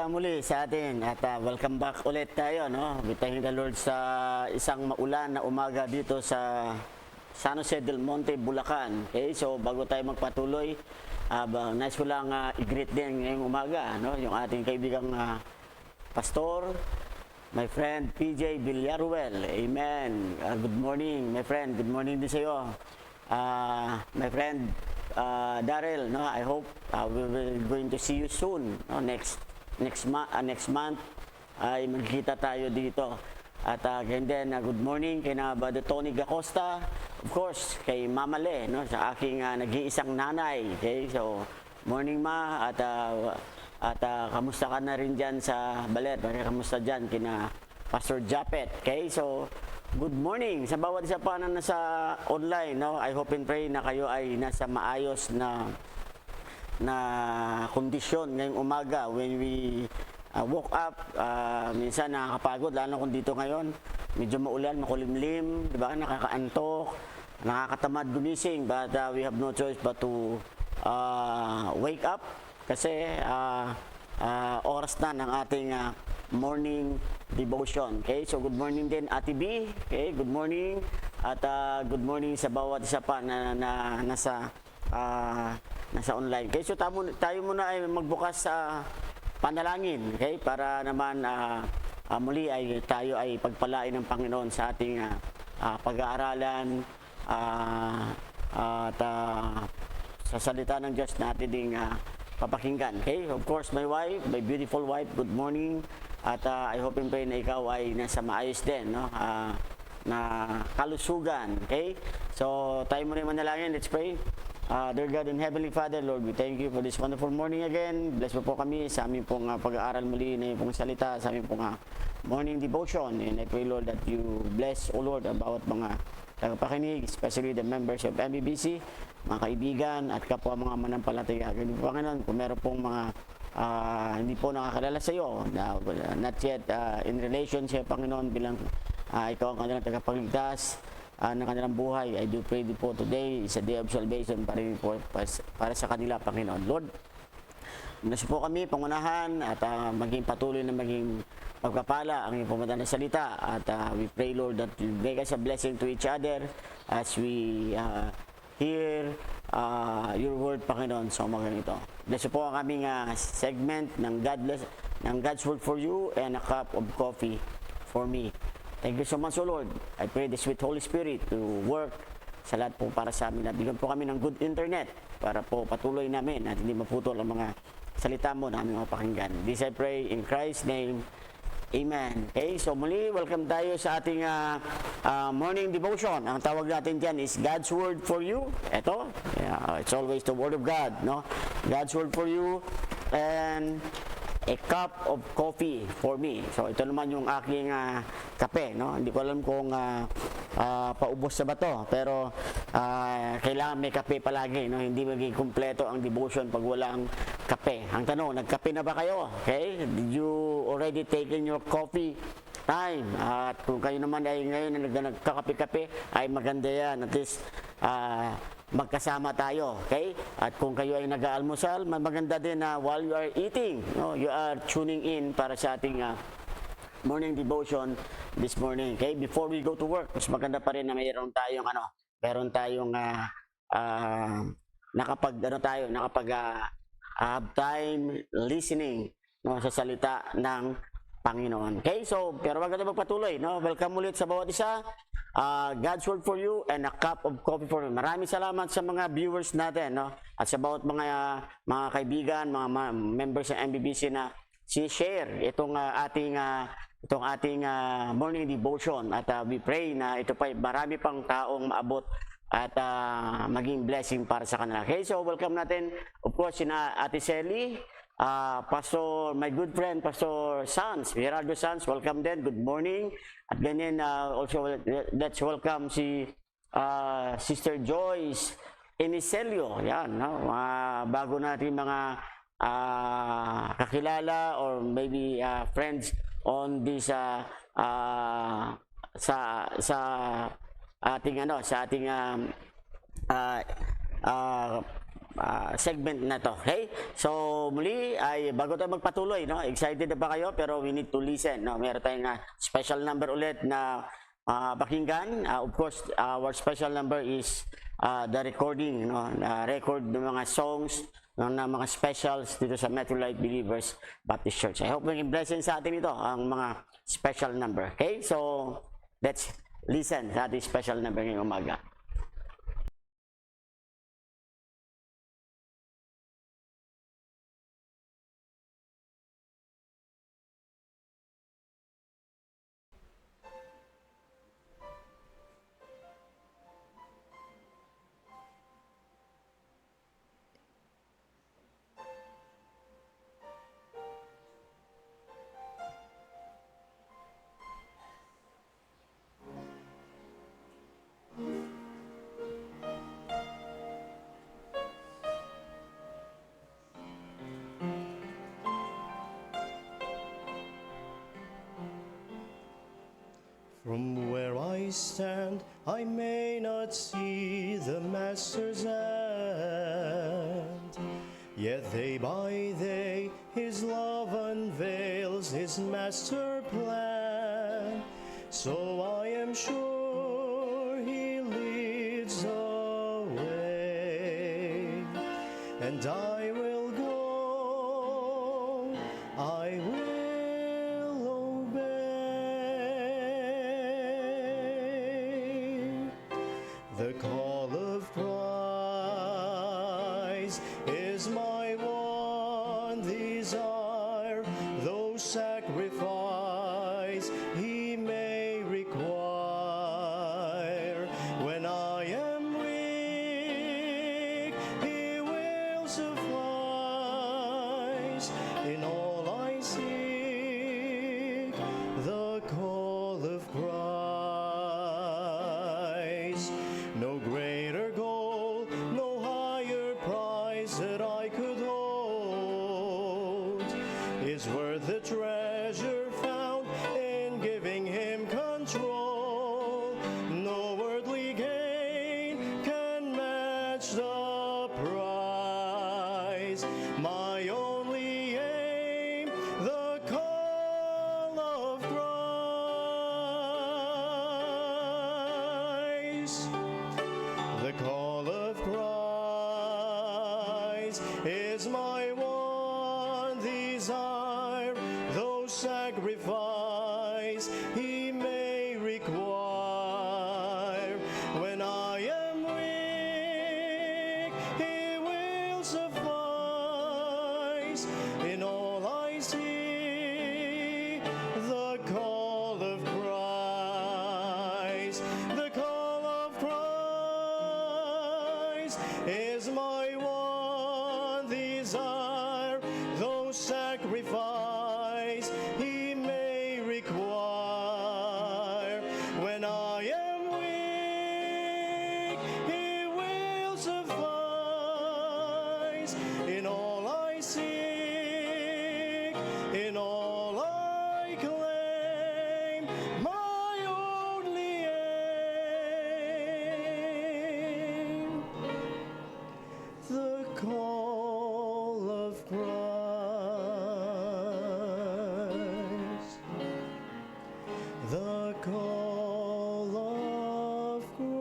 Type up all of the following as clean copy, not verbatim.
salita muli sa atin at welcome back ulit tayo, no? We thank the Lord sa isang maulan na umaga dito sa San Jose del Monte, Bulacan. Okay, so bago tayo magpatuloy, nice ko lang i-greet din ngayong umaga, no? Yung ating kaibigang pastor, my friend PJ Villaruel. Amen. Good morning, my friend. Good morning din sa iyo. My friend Daryl, no, I hope we will going to see you soon, no, next month ay magkita tayo dito. At and then good morning kay na Brother Tony Gacosta, of course kay Mama Le, no, sa aking nag-iisang nanay. Okay, so morning ma, at kamusta ka na rin diyan sa Baler, kamusta diyan kina Pastor Japet. Okay, so good morning sa bawat isa pa na nasa online, no? I hope and pray na kayo ay nasa maayos na kondisyon ngayong umaga. When we woke up, minsan nakakapagod, lalo kung dito ngayon medyo maulan, makulimlim, di ba? Nakakaantok, nakakatamad gumising, but we have no choice but to wake up kasi oras na ng ating morning devotion. Okay, so good morning din Ate B. Okay, good morning at good morning sa bawat isa pa na nasa online. Okay, so tayo muna ay magbukas sa panalangin, okay, para naman muli ay tayo ay pagpalain ng Panginoon sa ating pag-aaralan at sa salita ng Diyos natin ding papakinggan. Okay, of course my wife, my beautiful wife, good morning. At I hope and pray na ikaw ay nasa maayos din, no? Na kalusugan. Okay? So, tayo muna yung manalangin. Let's pray. Dear God and Heavenly Father, Lord, we thank you for this wonderful morning again. Bless mo po kami sa aming pong pag-aaral muli na yung pong salita, sa aming pong morning devotion. And I pray, Lord, that you bless, O Lord, ang bawat mga tagapakinig, especially the members of MBBC, mga kaibigan at kapwa mga manampalataya. Ganun po, Panginoon, kung meron pong mga hindi po nakakalala sa iyo, not yet in relationship, Panginoon, bilang ikaw ang kanilang tagapagligtas ng kanilang buhay. I do pray po today is a day of salvation para sa kanila, Panginoon. Lord, nasa po kami pangunahan at maging patuloy na maging pagpapala ang iyong pumunta na salita. At we pray, Lord, that you make us a blessing to each other as we hear your word, Panginoon, sa umagang ito. Bless po ang aming segment ng God's Word for You and a cup of coffee for me. Thank you so much, O Lord. I pray the sweet Holy Spirit to work sa lahat po para sa amin. Bigyan po kami ng good internet para po patuloy namin at hindi maputol ang mga salita mo na aming mapakinggan. This I pray in Christ's name. Amen. Okay, so muli, welcome tayo sa ating morning devotion. Ang tawag natin dyan is God's Word for You. Ito, it's always the Word of God, no? God's Word for You and a cup of coffee for me. So ito naman yung aking kape, no? Hindi ko alam kung paubos sa bato, pero kailangan may kape palagi, no? Hindi maging kumpleto ang devotion pag walang kape. Ang tanong, nagkape na ba kayo? Okay? Did you already taken your coffee time? At kung kayo naman ay ngayon na nagkakape-kape, ay maganda yan. At least magkasama tayo, okay? At kung kayo ay nag-aalmusal, maganda din na while you are eating, no, you are tuning in para sa ating morning devotion this morning, okay? Before we go to work, mas maganda pa rin na mayroon tayong have time listening, no, sa salita ng Panginoon. Okay? So, pero bago tayo magpatuloy, no, welcome ulit sa bawat isa. God's Word for You and a cup of coffee for me. Maraming salamat sa mga viewers natin, no? At sa bawat mga kaibigan, mga members ng MBBC na share itong ating morning devotion. At we pray na ito pa marami pang taong maabot at maging blessing para sa kanila. Okay, so welcome natin, of course, sina Ate Sally, Pastor, my good friend, Pastor Sanz, Gerardo Sanz, welcome din, good morning. At ganyan, also, let's welcome si Sister Joyce Inicelio. Yan, no? Bago natin mga kakilala or maybe friends on this sa ating segment na to. Okay? So muli ay bago tayo magpatuloy, no? Excited na ba kayo? Pero we need to listen, no? Meron tayong special number ulit na pakinggan. Of course, our special number is the recording, no? Record ng mga songs ng mga specials dito sa Metro Light Believers Baptist Church. I hope maging blessing sa atin ito ang mga special number. Okay? So let's listen sa ating special number ngayong umaga. From where I stand, I may not see the Master's hand, yet day by day His love unveils His master plan. So I am sure He leads the way, and I will go, I will The call of Christ is my one desire, though sacrifice He may require. When I am weak, He will suffice. In all I seek the call of Christ. No greater goal, no higher prize that I could hold is worth the treasure found in giving Him control. No earthly gain can match the prize. My only aim, the call of Christ. The call of Christ is my one desire, though sacrifice He may require. When I am weak, He will suffice. In all I seek the call of Christ. The call of Christ is my one desire, though sacrifice He may require. When I am weak, He will suffice. In all I seek, in all I claim, my only aim, the call of Christ. The call of Christ.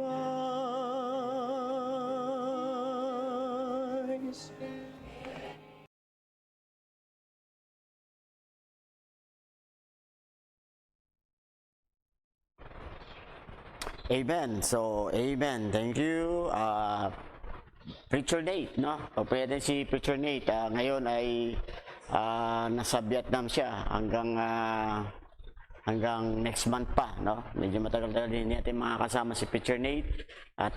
Amen. So, amen. Thank you. Preacher Nate, no? O pwede si Preacher Nate. Ngayon ay nasa Vietnam siya hanggang next month pa, no? Medyo matagal-tagal din natin makakasama si Preacher Nate. At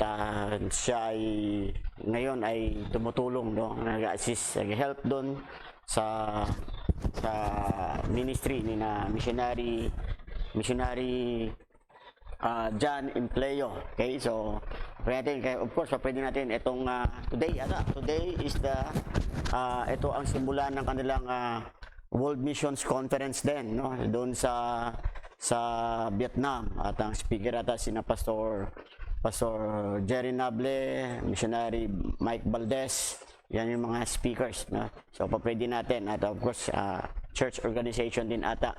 siya ay ngayon ay tumutulong, no? Nag-assist, nag-help doon sa ministry ni na missionary John Empleo. Okay, so of course pwede natin itong today is ito ang simula ng kanilang World Missions Conference din, no, doon sa Vietnam, at ang speaker ata sina Pastor Pastor Jerry Nable, Missionary Mike Valdez, yan yung mga speakers. No? So, pa-pray din natin. At of course, church organization din ata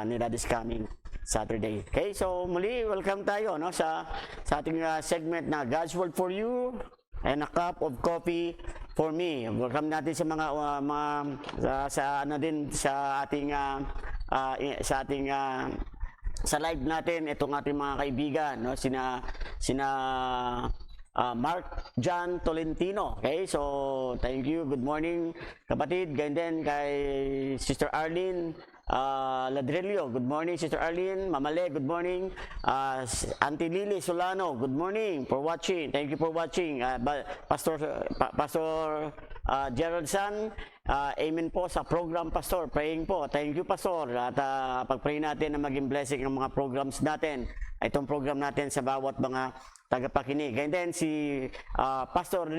nila this coming Saturday. Okay, so muli, welcome tayo no, sa ating segment na God's Word for You and a Cup of Coffee for Me. Welcome natin sa mga sa ano din sa ating sa live natin itong ating mga kaibigan no, sina Mark John Tolentino. Okay, so thank you. Good morning kapatid. Ganyan din kay Sister Arlene Ladrillo. Good morning Sister Arlene. Mamale, good morning. Auntie Lily Solano, good morning for watching. Thank you for watching. Pastor Gerald San, amen po sa program, Pastor. Praying po. Thank you, Pastor. At pag-pray natin na maging blessing ang mga programs natin. Itong program natin sa bawat mga tagapakinig. And then si Pastor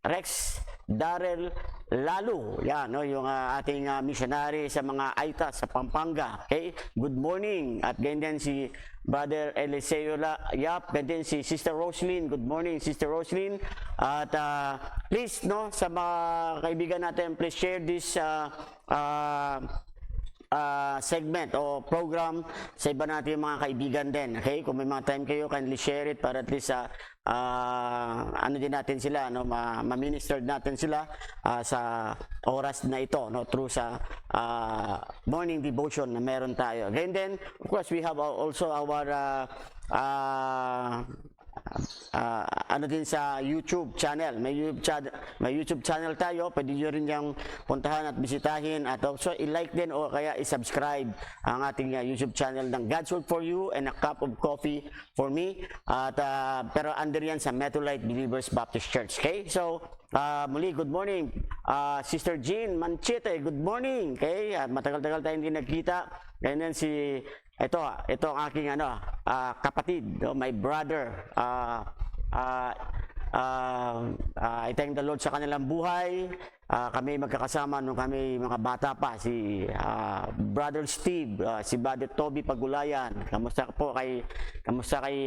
Rex Darrell Lalo. Yan, no, yung ating missionary sa mga Aita sa Pampanga. Okay? Good morning. At ganyan si Brother Eliseo Yap. Ganyan si Sister Roslyn. Good morning, Sister Roslyn. At please, no, sa mga kaibigan natin, please share this segment o program sa iba natin mga kaibigan din. Okay? Kung may mga time kayo, kindly share it para at least ano din natin sila, no, ma-minister natin sila sa oras na ito, no, through sa morning devotion na meron tayo. And then, of course, we have also our ano din sa YouTube channel. May YouTube channel tayo. Pwede nyo rin yung puntahan at bisitahin at also i-like din o kaya i-subscribe ang ating YouTube channel ng God's Word for You and a Cup of Coffee for Me. At pero under yan sa Methodist Believers Baptist Church. Okay? So, muli, good morning. Sister Jean Manchete, good morning. Okay? Matagal-tagal tayong hindi nagkita. Ganyan si ito ang aking kapatid, my brother. I thank the Lord sa kanilang buhay. Kami magkakasama nung kami mga bata pa, si Brother Steve, si Brother Toby Pagulayan. Kamusta kay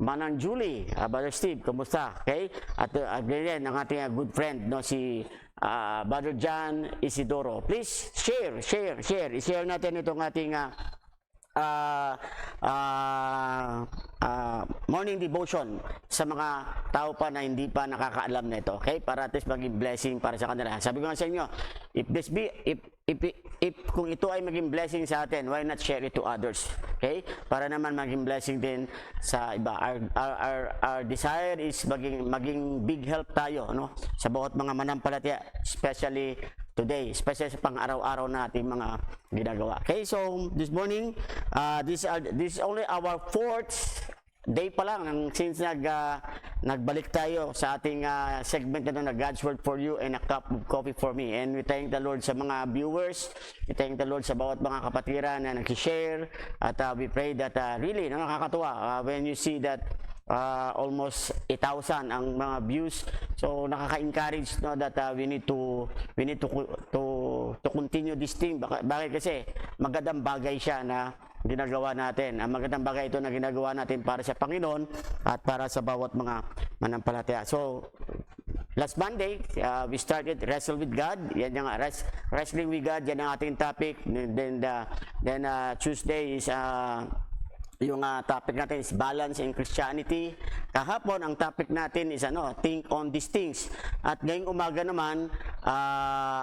Manang Julie, Brother Steve, kamusta? Okay? At ganyan ang ating good friend, no, si Brother John Isidoro. Please share. I-share natin itong ating morning devotion sa mga tao pa na hindi pa nakakaalam nito, okay? Para at least maging blessing para sa kanila. Sabi ko nga sa inyo, if kung ito ay maging blessing sa atin, why not share it to others? Okay? Para naman maging blessing din sa iba. Our desire is maging big help tayo, no? Sa bawat mga manampalataya, especially today, especially sa pang-araw-araw nating mga ginagawa. Okay, so this morning, this is only our fourth day pa lang since nagbalik tayo sa ating segment na God's Word for You and a Cup of Coffee for Me. And we thank the Lord sa mga viewers, we thank the Lord sa bawat mga kapatiran na nag-share, at we pray that really nakakatuwa when you see that almost 8,000 ang mga views. So nakaka-encourage, no, that we need to continue this thing. Bakit? Kasi magandang bagay siya na ginagawa natin. Ang magandang bagay ito na ginagawa natin para sa Panginoon at para sa bawat mga manampalataya. So last Monday, we started Wrestle with God. Yan yung Wrestling with God, yan ang ating topic. Then Tuesday is yung topic natin is balance in Christianity. Kahapon, ang topic natin is think on these things. At ngayong umaga naman,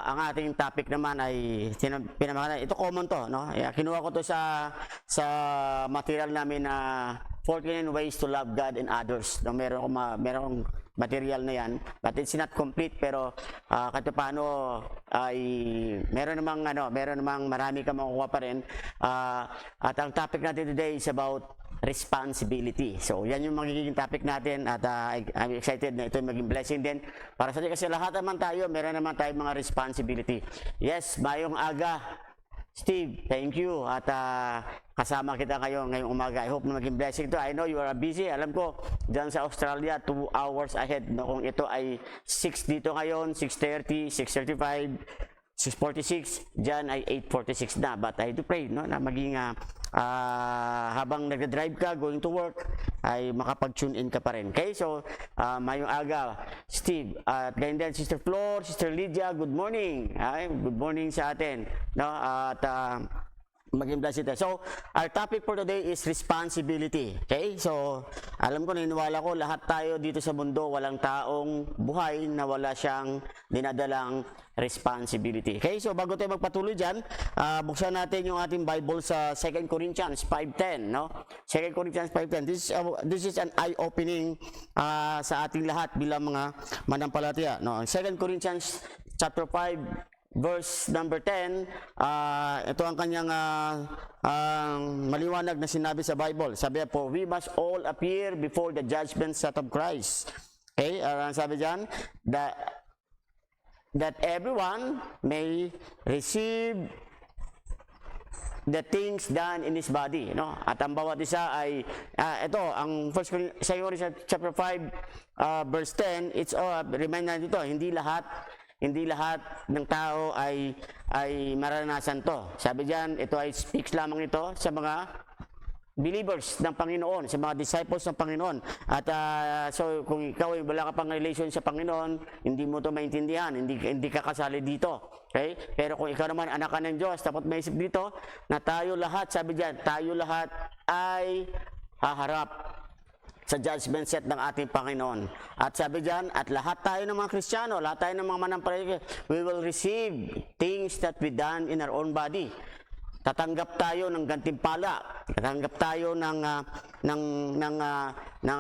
ang ating topic naman ay pinamakan. Ito common to, no? Kinuha ko to sa material namin na 49 ways to love God and others. No, meron akong material na yan, but it's not complete, pero kahit paano ay meron namang marami ka makukuha pa rin. At ang topic natin today is about responsibility. So yan yung magiging topic natin, at I'm excited na ito maging blessing din para sa atin, kasi lahat naman tayo meron naman tayong mga responsibility. Yes, mayong aga Steve, thank you, at kasama kita kayo ngayong umaga. I hope na maging blessing to. I know you are busy. Alam ko, dyan sa Australia, 2 hours ahead. No? Kung ito ay 6 dito ngayon, 6:30, 6:35, 6:46, dyan ay 8:46 na. But I do pray, no, na maging habang nag-drive ka, going to work, ay makapag-tune in ka pa rin. Okay, so mayong aga, Steve, at ganyan din Sister Flor, Sister Lydia, good morning. Ay, good morning sa atin. No? At maging blessed tayo. So, our topic for today is responsibility. Okay? So, alam ko, naniniwala ko, lahat tayo dito sa mundo, walang taong buhay na wala siyang dinadalang responsibility. Okay? So, bago tayo magpatuloy dyan, buksan natin yung ating Bible sa 2 Corinthians 5:10. No? 2 Corinthians 5:10. This is an eye-opening sa ating lahat bilang mga manampalataya. No? 2 Corinthians chapter 5, verse number 10, ito ang kanyang maliwanag na sinabi sa Bible. Sabi po, we must all appear before the judgment seat of Christ. Okay, sabi dyan, that everyone may receive the things done in his body, no? At ang bawat isa ay ito ang 1 Corinthians chapter 5 verse 10, it's remind natin dito, hindi lahat ng tao ay maranasan to. Sabi diyan, ito ay speaks lamang ito sa mga believers ng Panginoon, sa mga disciples ng Panginoon. At so kung ikaw ay wala ka pang relation sa Panginoon, hindi mo to maintindihan, hindi ka kasali dito. Okay? Pero kung ikaw naman anak ka ng Diyos, dapat maisip dito na tayo lahat, sabi diyan, tayo lahat ay haharap sa judgment seat ng ating Panginoon. At sabi diyan, at lahat tayo ng mga Kristiyano, lahat tayo ng mga manampalataya, we will receive things that we done in our own body. Tatanggap tayo ng gantimpala, tatanggap tayo ng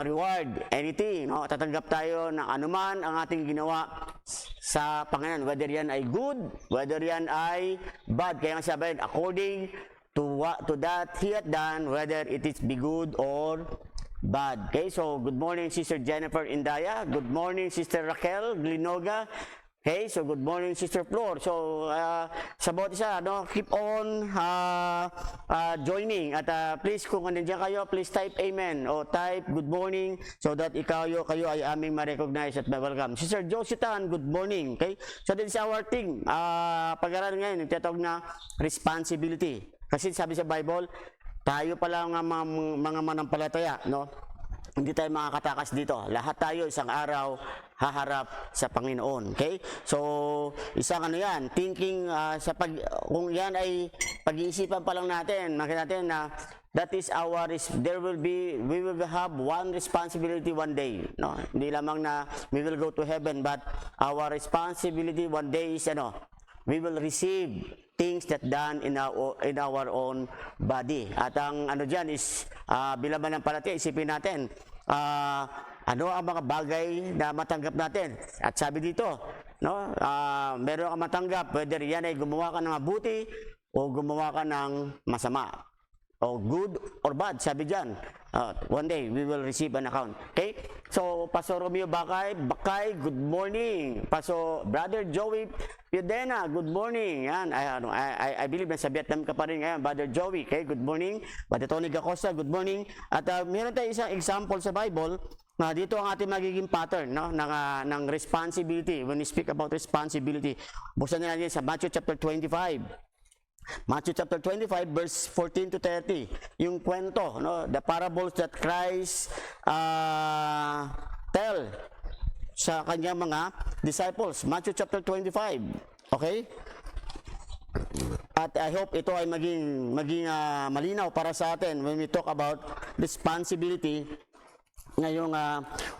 reward, anything, no? Tatanggap tayo ng anuman ang ating ginawa sa Panginoon, whether yan ay good, whether yan ay bad. Kaya nga sabi, according to that he had done, whether it is be good or bad. Okay, so good morning Sister Jennifer Indaya, good morning Sister Raquel Glinoga. Okay, so good morning Sister Flor. So sa bawat isa, no, keep on joining at please kung nandiyan kayo, please type amen o type good morning so that kayo ay aming ma-recognize at ma-welcome. Sister Josie Tan, good morning. Okay, so this is our thing. Pag-aralan ngayon, tinatawag na responsibility. Kasi sabi sa Bible, tayo pala ang mga manampalataya, no? Hindi tayo makakatakas dito. Lahat tayo isang araw haharap sa Panginoon. Okay? So, isang yan, thinking kung yan ay pag-iisipan pa lang natin, makita natin na that is we will have one responsibility one day. No? Hindi lamang na we will go to heaven, but our responsibility one day is we will receive things that done in our own body. At ang diyan is bilang manampalataya, isipin natin ano ang mga bagay na matanggap natin. At sabi dito, no, meron kang matanggap, whether yan ay gumawa ka ng mabuti o gumawa ka ng masama, o good or bad, sabi diyan. One day we will receive an account. Okay? So, Pastor Romeo Bakay, good morning. Pastor Brother Joey Piedena, good morning. Yan, I believe na sa Vietnam ka pa rin ngayon, Brother Joey. Okay, good morning. Brother Tony Gacosta, good morning. At meron tayong isang example sa Bible na dito ang ating magiging pattern, no, ng responsibility. When we speak about responsibility, buksan na natin sa Matthew chapter 25. Matthew chapter 25 verse 14 to 30, yung kwento, no, the parables that Christ tell sa kanyang mga disciples. Matthew chapter 25. Okay? At I hope ito ay maging malinaw para sa atin when we talk about responsibility ngayong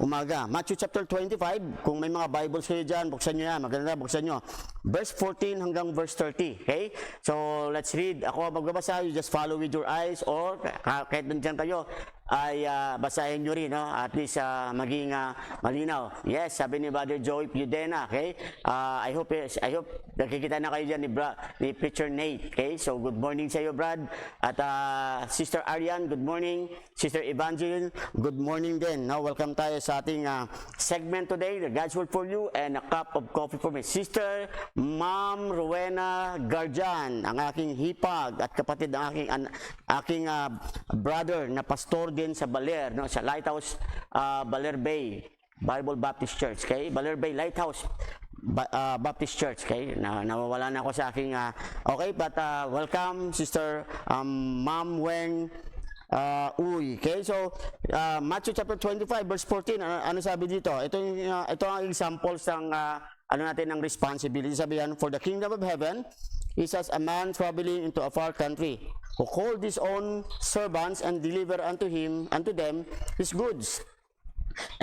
umaga. Matthew chapter 25, kung may mga Bibles kayo dyan, buksan nyo yan, maganda, buksan nyo. Verse 14 hanggang verse 30, okay? So, let's read. Ako magbabasa, you just follow with your eyes, or kahit nandiyan kayo, ay basahin nyo rin, no? At least maging malinaw. Yes, sabi ni Brother Joey Piedena, okay? I hope nakikita na kayo dyan ni Preacher Nate, okay? So, good morning sa iyo, Brad. At Sister Arian, good morning. Sister Evangeline, good morning din. No? Welcome tayo sa ating segment today, the God's Word for You and a cup of coffee for me. Sister Ma'am Rowena Garjan, ang aking hipag at kapatid ng aking brother na pastor din sa Baler, no, sa Lighthouse Baler Bay Bible Baptist Church, okay? Baler Bay Lighthouse Baptist Church, okay? Nawawala na ako sa aking okay, but welcome Sister Ma'am Weng uy. Okay, so Matthew chapter 25 verse 14, ano sabi dito? Ito ang examples ng ano natin ng responsibility. Sabi yan, for the kingdom of heaven is as a man traveling into a far country, who called his own servants and delivered unto them his goods.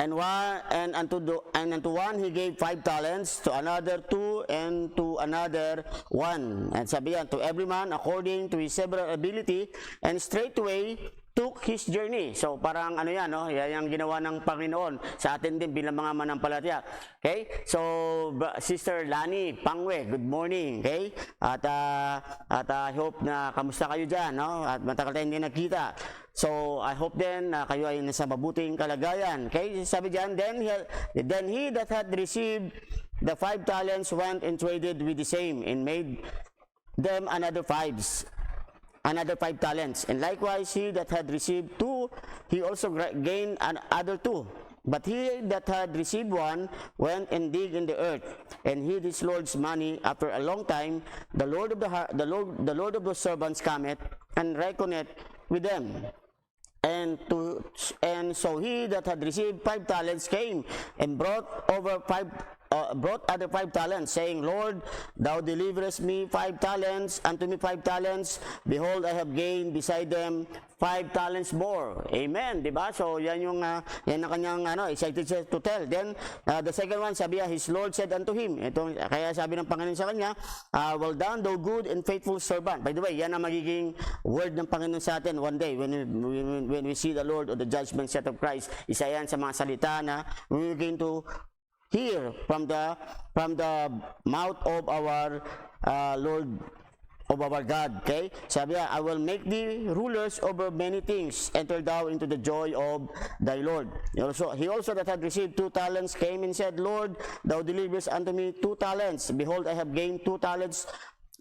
And unto one he gave 5 talents, to another 2, and to another 1. And sabi yan, to every man according to his several ability, and straightway took his journey. So parang ano yan, no? Yan ang ginawa ng Panginoon sa atin din bilang mga manampalataya. Okay? So Sister Lani Pangwe, good morning. Okay? At I hope na kamusta kayo diyan, no? At matagal tayong hindi nagkita. So I hope then kayo ay nasa mabuting kalagayan. Okay? Sabi diyan, then he that had received the 5 talents went and traded with the same, and made them another 5 talents. And likewise he that had received 2, he also gained another 2. But he that had received 1 went and digged in the earth, and hid his Lord's money. After a long time, the Lord of those servants cometh, and reckoneth with them. And so he that had received 5 talents came and brought other 5 talents, saying, Lord, thou deliverest me 5 talents, unto me 5 talents. Behold, I have gained beside them 5 talents more. Amen, di ba? So yan yung yan ang kanyang excited to tell. Then the second one, sabi his Lord said unto him. Kaya sabi ng Panginoon sa kanya, well done, thou good and faithful servant. By the way, yan ang magiging word ng Panginoon sa atin one day when we see the Lord or the judgment seat of Christ. Isa yan sa mga salita na we are going to hear from the mouth of our Lord, of our God. Okay? Sabi niya, I will make thee rulers over many things. Enter thou into the joy of thy Lord. He also that had received 2 talents came and said, Lord, thou deliverest unto me 2 talents. Behold, I have gained 2 talents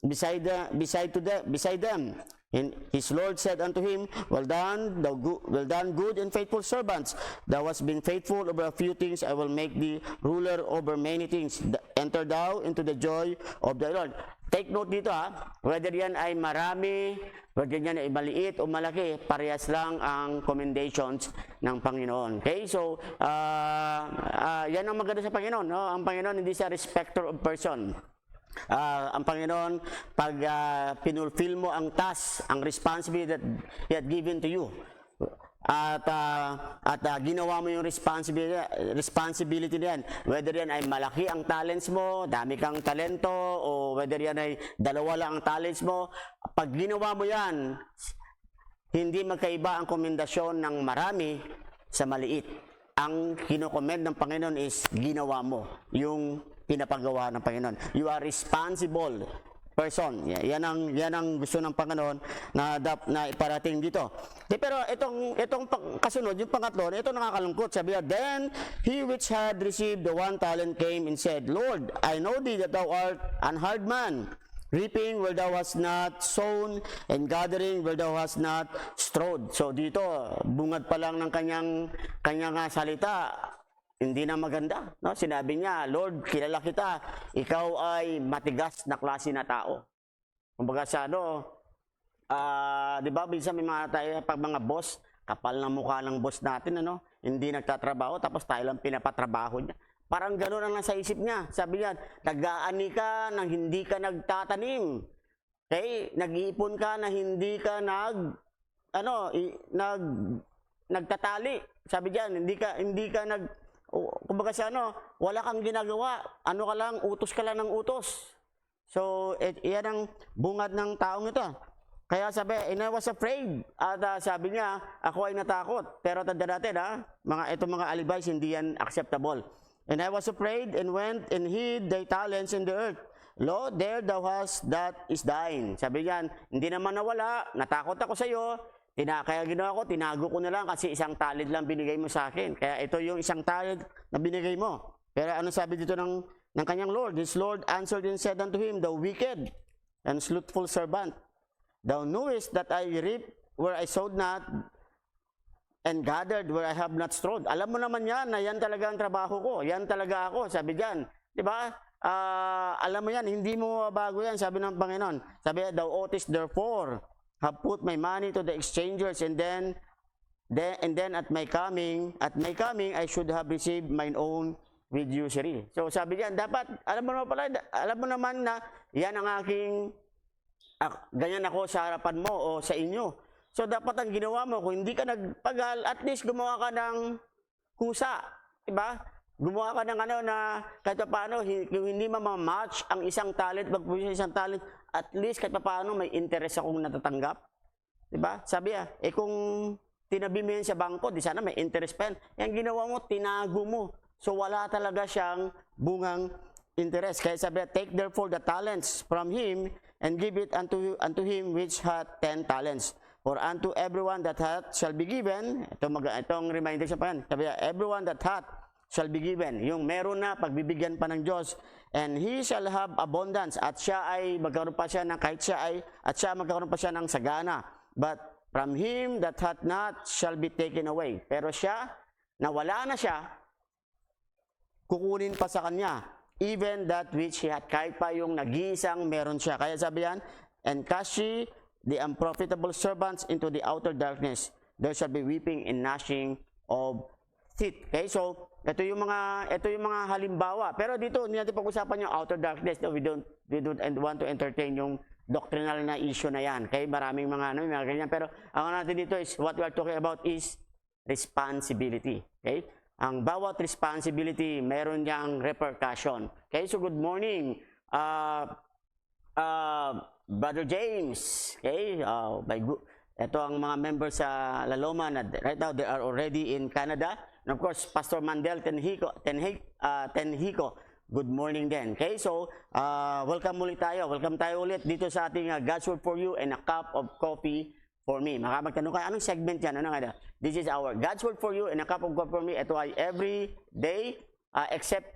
beside them. And his Lord said unto him, well done, good and faithful servants. Thou hast been faithful over a few things, I will make thee ruler over many things. Enter thou into the joy of the Lord. Take note dito whether yan ay marami, whether yan ay maliit o malaki, parehas lang ang commendations ng Panginoon. Okay? So, yan ang maganda sa Panginoon. No? Ang Panginoon hindi siya respecter of person. Ang Panginoon, pag pinulfill mo ang task, ang responsibility that He had given to you, at ginawa mo yung responsibility na yan, whether yan ay malaki ang talents mo, dami kang talento, o whether yan ay dalawa lang ang talents mo, pag ginawa mo yan, hindi magkaiba ang komendasyon ng marami sa maliit. Ang kinokomend ng Panginoon is ginawa mo yung pinapagawa ng Panginoon. You are responsible person. Yan ang gusto ng Panginoon na iparating dito. Pero itong kasunod, yung pangatlo, ito nakakalungkot. Sabi niya, then he which had received the 1 talent came and said, Lord, I know thee that thou art an hard man, reaping where thou hast not sown, and gathering where thou hast not strawed. So dito, bungad pa lang ng kanyang salita, hindi na maganda. No? Sinabi niya, Lord, kilala kita, ikaw ay matigas na klase na tao. Kumbaga sa di ba, minsan may pag mga boss, kapal na mukha ng boss natin, hindi nagtatrabaho, tapos tayo lang pinapatrabaho niya. Parang gano'n ang nasa isip niya. Sabi niya, nag-aani ka nang hindi ka nagtatanim. Okay? Nag-iipon ka na hindi ka nagtatali. Sabi diyan, hindi ka kumbaga sa wala kang ginagawa. Ka lang, utos ka lang ng utos. So, iyan ang bungad ng taong ito. Kaya sabi, and I was afraid. At sabi niya, ako ay natakot. Pero tanda natin, itong mga alibis, hindi yan acceptable. And I was afraid and went and hid thy talents in the earth. Lo, there thou hast that is thine. Sabi niyan, hindi naman nawala, natakot ako sa iyo. Kaya ginawa ko, tinago ko na lang kasi 1 talent lang binigay mo sa akin. Kaya ito yung 1 talent na binigay mo. Pero ano sabi dito ng kanyang Lord? His Lord answered and said unto him, thou wicked and slothful servant, thou knowest that I reap where I sowed not, and gathered where I have not strawed. Alam mo naman yan, na yan talaga ang trabaho ko. Yan talaga ako, sabi diyan. Diba? Alam mo yan, hindi mo bago yan, sabi ng Panginoon. Sabi, thou oughtest therefore have put my money to the exchangers, and then at my coming I should have received mine own with usury. So sabi diyan, dapat alam mo naman na yan ang aking ganyan ako sa harapan mo o sa inyo. So dapat ang ginawa mo, kung hindi ka nagpagal, at least gumawa ka ng kusa, diba? Gumawa ka ng na kahit paano, kung hindi ma-match ang isang talent, magpusin isang talent, at least kahit paano may interest akong natatanggap. Diba? Sabi kung tinabi mo yan sa bangko, di sana may interest pa yan. Yung ginawa mo, tinago mo. So wala talaga siyang bungang interest. Kaya sabi, take therefore the talents from him and give it unto him which hath 10 talents. For unto everyone that hath shall be given. Itong reminder siya pa yan. Sabi, everyone that hath shall be given. Yung meron na, pagbibigyan pa ng Diyos. And he shall have abundance. At siya ay magkaroon pa siya ng magkaroon pa siya ng sagana. But from him that hath not shall be taken away. Pero siya, na wala na siya, kukunin pa sa kanya. Even that which he had. Kahit pa yung nag-iisang meron siya. Kaya sabi yan, and cast ye the unprofitable servants into the outer darkness. There shall be weeping and gnashing of teeth. Okay, so ito yung mga halimbawa. Pero dito hindi natin pag-usapan yung outer darkness. No, we don't want to entertain yung doctrinal na issue na yan. Okay, maraming mga ganyan. Pero ang natin dito is what we are talking about is responsibility. Okay? Ang bawat responsibility, meron niyang repercussion. Okay, so good morning, Brother James. Okay, ito ang mga members sa La Loma na right now they are already in Canada. And of course, Pastor Mandel Tenhico. Good morning din. Okay, so welcome ulit tayo. Welcome tayo ulit dito sa ating God's Word for You and a Cup of Coffee for Me. Magtanong kayo, anong segment yan? This is our God's Word for You and a Cup of Coffee for Me. Ito ay every day except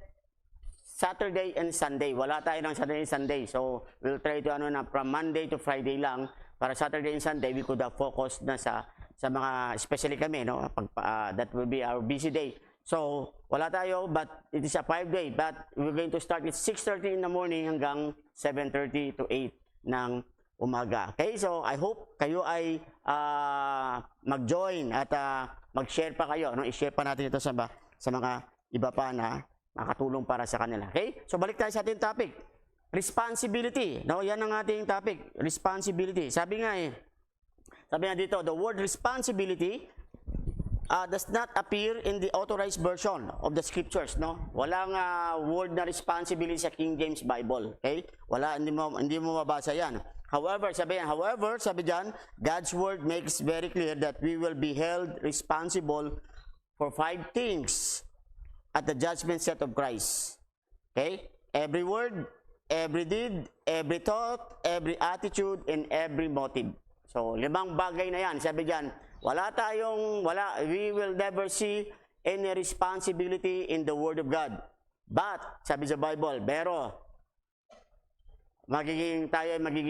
Saturday and Sunday. Wala tayo ng Saturday and Sunday. So, we'll try to from Monday to Friday lang. Para Saturday and Sunday, we could have focused na sa mga, especially kami, no? That will be our busy day. So, wala tayo, but it is a 5-day. But we're going to start at 6:30 in the morning hanggang 7:30 to 8 ng umaga. Okay, so I hope kayo ay mag-join at mag-share pa kayo. No? I-share pa natin ito sa mga iba pa na makatulong para sa kanila. Okay, so balik tayo sa ating topic. Responsibility. No, yan ang ating topic. Responsibility. Sabi nga dito, the word responsibility does not appear in the authorized version of the scriptures, no? Walang word na responsibility sa King James Bible, okay? Wala, hindi mo mabasa 'yan. However, sabi diyan, God's word makes very clear that we will be held responsible for 5 things at the judgment seat of Christ. Okay? Every word, every deed, every thought, every attitude, and every motive. So, 5 bagay na 'yan. Sabi diyan, we will never see any responsibility in the Word of God. But, sabi sa Bible, pero, magiging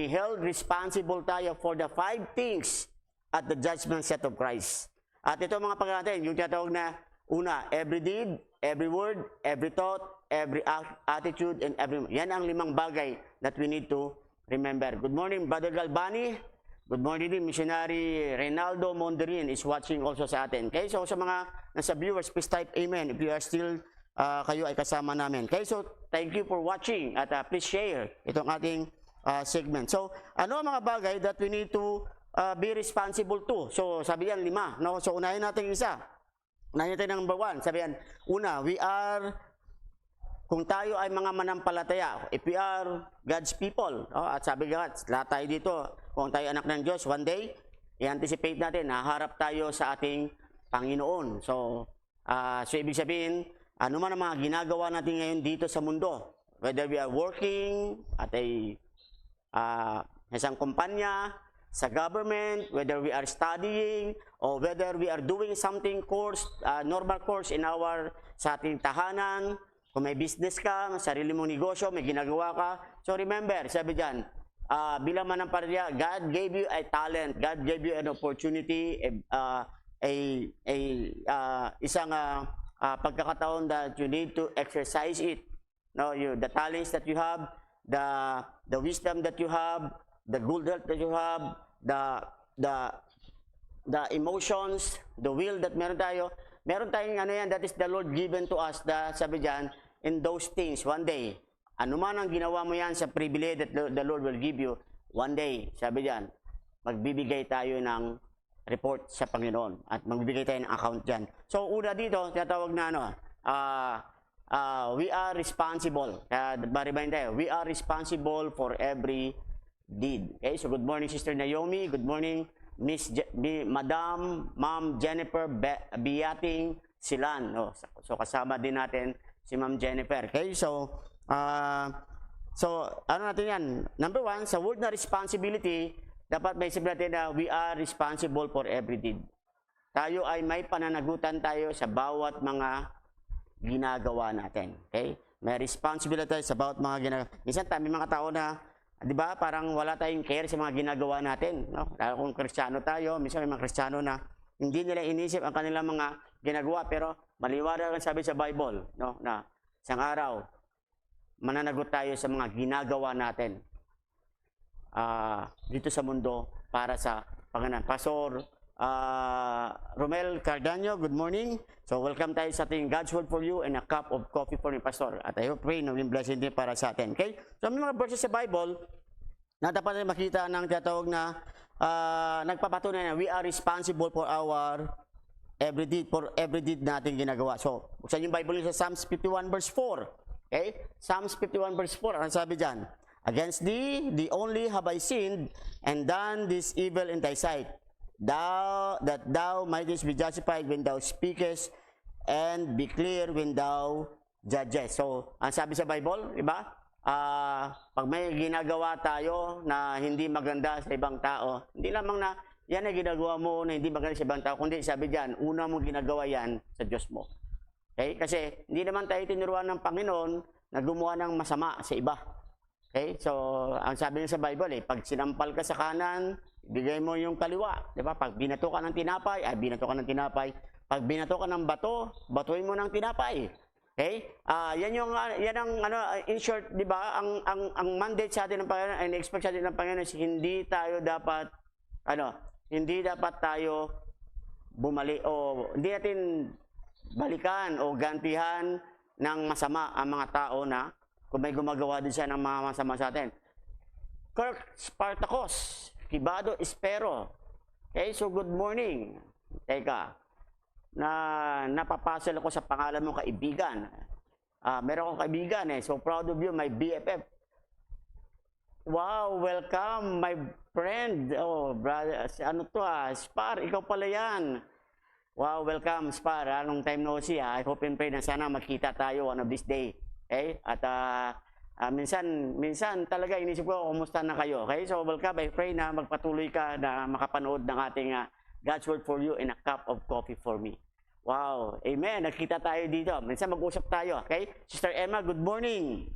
held responsible tayo for the 5 things at the judgment seat of Christ. At ito mga pag-natin, yung tinatawag na, una, every deed, every word, every thought, every attitude, and every... Yan ang 5 bagay that we need to remember. Good morning, Brother Galbani. Good morning din, Missionary Reynaldo Monderin is watching also sa atin. Okay, so sa mga nasa viewers, please type amen if you are still, kayo ay kasama namin. Okay, so thank you for watching at please share itong ating segment. So, ano ang mga bagay that we need to be responsible to? So, sabi yan 5. No? So, unahin natin isa. Unahin natin number 1. Sabi yan, una, kung tayo ay mga manampalataya, if we are God's people, at sabi nga, lahat tayo dito, kung tayo anak ng Diyos, one day, i-anticipate natin, haharap tayo sa ating Panginoon. So ibig sabihin, ano man ang mga ginagawa natin ngayon dito sa mundo, whether we are working at isang kumpanya, sa government, whether we are studying, or whether we are doing something normal course sa ating tahanan, kung may business ka, sarili mong negosyo, may ginagawa ka. So remember, sabi dyan, bilang manampalataya, God gave you a talent, God gave you an opportunity, isang pagkakataon that you need to exercise it. No, the talents that you have, the wisdom that you have, the good health that you have, the emotions, the will that meron tayo. Meron tayong ano yan, that is the Lord given to us, sabi diyan, in those things, one day, ano man ang ginawa mo yan sa privilege that the Lord will give you, one day, sabi diyan, magbibigay tayo ng report sa Panginoon at magbibigay tayo ng account dyan. So, una dito, tinatawag na ano, we are responsible. Kaya, ba-remind tayo, we are responsible for every deed. Okay, so good morning, Sister Naomi. Good morning, Madam, Ma'am Jennifer Biating Silan. Oh, so, kasama din natin si Ma'am Jennifer. Okay, so, ano natin yan? Number one, sa word na responsibility, dapat may sabi natin na we are responsible for every deed. Tayo ay may pananagutan tayo sa bawat mga ginagawa natin. Okay? May responsibility tayo sa bawat mga ginagawa. Minsan may mga tao na, di ba, parang wala tayong care sa mga ginagawa natin. No? Lalo kung Kristiyano tayo, minsan may mga Kristiyano na hindi nila inisip ang kanilang mga ginagawa, pero maliwanag ang sabi sa Bible, no? Na isang araw, mananagot tayo sa mga ginagawa natin dito sa mundo para sa Panginoon. Pastor Romel Cardaño, good morning. So welcome tayo sa ating God's Word for You and a cup of coffee for you, Pastor. At I hope pray na yung blessing din para sa atin. Okay? So may mga verses sa Bible na dapat natin makita ng tinatawag na nagpapatunay na we are responsible for our every deed natin ginagawa. So buksan yung Bible sa Psalms 51 verse 4. Okay? Psalms 51 verse 4, ang sabi dyan? Against thee only have I sinned, and done this evil in thy sight, that thou mightest be justified when thou speakest, and be clear when thou judgest. So, ang sabi sa Bible, diba? Pag may ginagawa tayo na hindi maganda sa ibang tao, hindi lamang na yan ay ginagawa mo na hindi maganda sa ibang tao, kundi sabi diyan, una mong ginagawa yan sa Diyos mo. Okay? Kasi hindi naman tayo tinuruan ng Panginoon na gumawa ng masama sa iba. Okay? So, ang sabi niya sa Bible, pag sinampal ka sa kanan, bigay mo yung kaliwa. Diba? Pag binato ka ng tinapay, binato ka ng tinapay. Pag binato ka ng bato, batuin mo ng tinapay. Okay? Yan ang in short, di ba? Ang mandate sa atin ng Panginoon, and expect sa atin ng Panginoon is hindi dapat tayo bumalik o hindi natin balikan o gantihan ng masama ang mga tao na kung may gumagawa din siya ng mga masama sa atin. Kirk Spartacus, Kibado Espero. Okay, so good morning. Teka, napapasal ako sa pangalan mong kaibigan. Meron akong kaibigan so proud of you, my BFF. Wow, welcome my friend. Oh, brother, ano to Spar, ikaw pala yan. Wow, welcome Spar. Long time no see. I hope and pray na sana magkita tayo one of this day. Okay? At minsan talaga inisip ko kumusta na kayo. Okay? So welcome, I pray na magpatuloy ka na makapanood ng ating God's Word for You and a cup of coffee for me. Wow, amen. Nagkita tayo dito. Minsan mag-usap tayo. Okay? Sister Emma, good morning.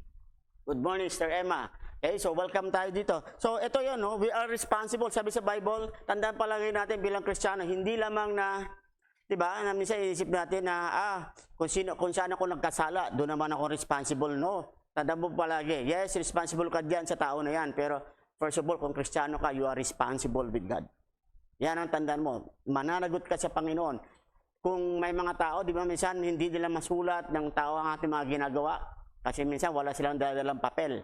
Good morning, Sister Emma. Okay, so welcome tayo dito. So ito yun, no? We are responsible. Sabi sa Bible, tandaan palagi natin bilang Kristiyano, hindi lamang na, diba, na minsan iisip natin na, kung saan ako nagkasala, doon naman ako responsible. No, tandaan mo palagi, yes, responsible ka dyan sa tao na yan, pero first of all, kung Kristiyano ka, you are responsible with God. Yan ang tandaan mo. Mananagot ka sa Panginoon. Kung may mga tao, di ba, minsan hindi nila masulat ng tao ang ating mga ginagawa. Kasi minsan wala silang daladalang papel.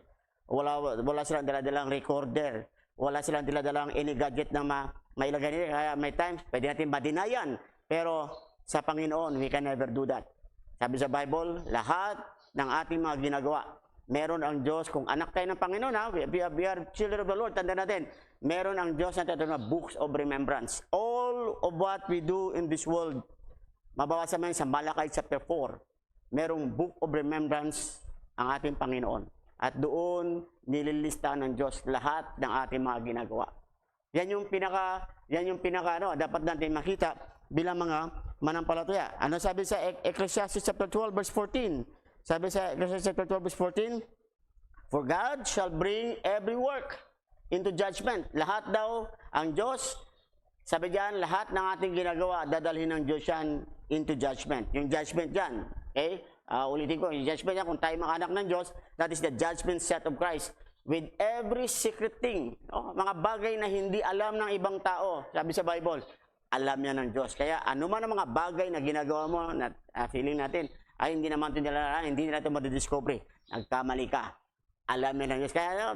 Wala silang daladalang recorder. Wala silang daladalang any gadget na mailagay nila. Kaya may times, pwede natin madinayan. Pero sa Panginoon, we can never do that. Sabi sa Bible, lahat ng ating mga ginagawa, meron ang Diyos. Kung anak tayo ng Panginoon, we are children of the Lord, tanda natin, meron ang Diyos na tatawag na books of remembrance. All of what we do in this world, mababasa mo sa Malakay chapter 4, merong book of remembrance ang ating Panginoon. At doon, nililista ng Diyos lahat ng ating mga ginagawa. Yan yung pinaka dapat natin makita bilang mga manampalataya. Ano sabi sa Ecclesiastes chapter 12 verse 14? Sabi sa Ecclesiastes chapter 12 verse 14, for God shall bring every work into judgment. Lahat daw ang Diyos, sabi diyan, lahat ng ating ginagawa dadalhin ng Diyos yan into judgment. Yung judgment diyan, okay? Ulitin ko, yung judgment yan, kung tayo mga anak ng Diyos, that is the judgment set of Christ. with every secret thing. Mga bagay na hindi alam ng ibang tao. Sabi sa Bible, alam yan ng Diyos. Kaya ano man ang mga bagay na ginagawa mo, na feeling natin, ay hindi naman ito nila, hindi nila ito madidiscover. Nagkamali ka. Alam yan ng Diyos. Kaya,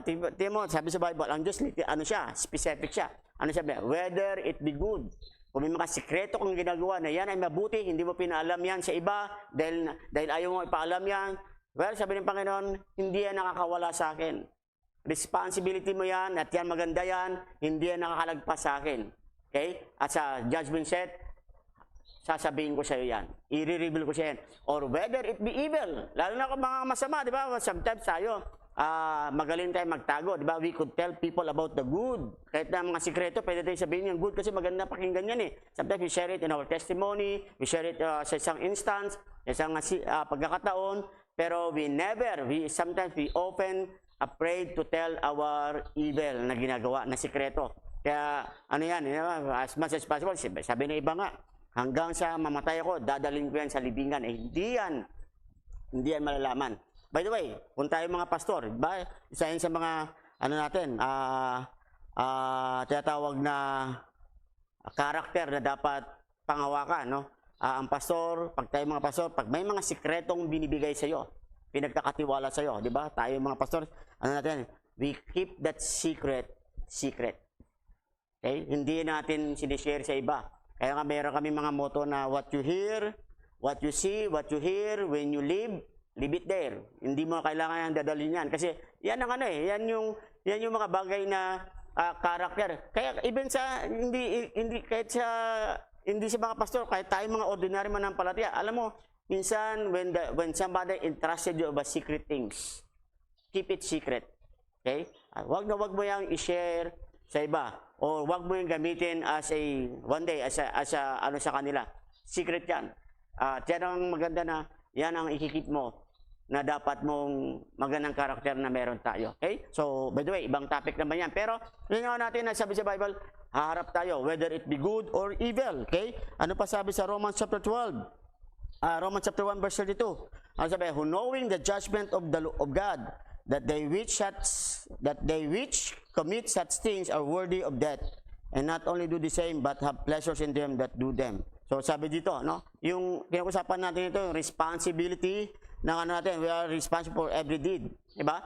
mo, sabi sa Bible, ang Diyos, ano siya, specific siya. Ano sabi? Whether it be good. Kung may mga sikreto kong ginagawa na yan ay mabuti, hindi mo pinaalam yan sa iba, dahil ayaw mo ipaalam yan, well, sabi ng Panginoon, hindi yan nakakawala sa akin. Responsibility mo yan, at yan maganda yan, hindi yan nakakalagpas sa akin. Okay? At sa judgment set, sasabihin ko sa iyo yan. I-reveal ko siya yan. Or whether it be evil. Lalo na kung mga masama, di ba? Sometimes tayo, magaling tayo magtago. Di ba? We could tell people about the good. Kahit na mga sikreto, pwede tayo sabihin yung good kasi maganda pakinggan yan eh. Sometimes we share it in our testimony, we share it sa isang instance, isang pagkakataon, pero sometimes we often afraid to tell our evil na ginagawa, na sikreto. Kaya, ano yan, as much as possible, sabi ng iba nga, hanggang sa mamatay ako, dadalhin ko yan sa libingan. Hindi yan malalaman. By the way, kung tayo mga pastor, ba, isa yan sa mga, tinatawag na karakter na dapat pangawakan, no? Ang pastor, pag tayo mga pastor, pag may mga sikretong binibigay sa iyo, pinagkakatiwala sa iyo, di ba? Tayo mga pastor, we keep that secret. Okay? Hindi natin sinishare sa iba. Kaya nga meron kami mga motto na what you hear, what you see, what you hear, when you leave it there. Hindi mo kailangan yung dadalhin yan. Kasi yan ang yan yung mga bagay na karakter. Kaya even sa, hindi sa mga pastor, kahit tayo mga ordinary manampalataya, alam mo, minsan when somebody entrusted you about secret things, keep it secret. Okay? Wag mo yang i-share sa iba, o wag mo yung gamitin as one day as sa kanila. Secret yan. Yan ang maganda na yan ang ikikip mo na dapat mong magandang karakter na meron tayo. Okay? So, by the way, ibang topic naman yan. Pero, tingnan natin na sabi sa Bible, haharap tayo, whether it be good or evil. Okay? Ano pa sabi sa Romans chapter 12? Romans chapter 1 verse 32. Ano sabi? Who knowing the judgment of God, that they which commit such things are worthy of death, and not only do the same, but have pleasures in them that do them. So sabi dito, no? Yung pinag-usapan natin ito, yung responsibility ng natin, we are responsible for every deed, di ba?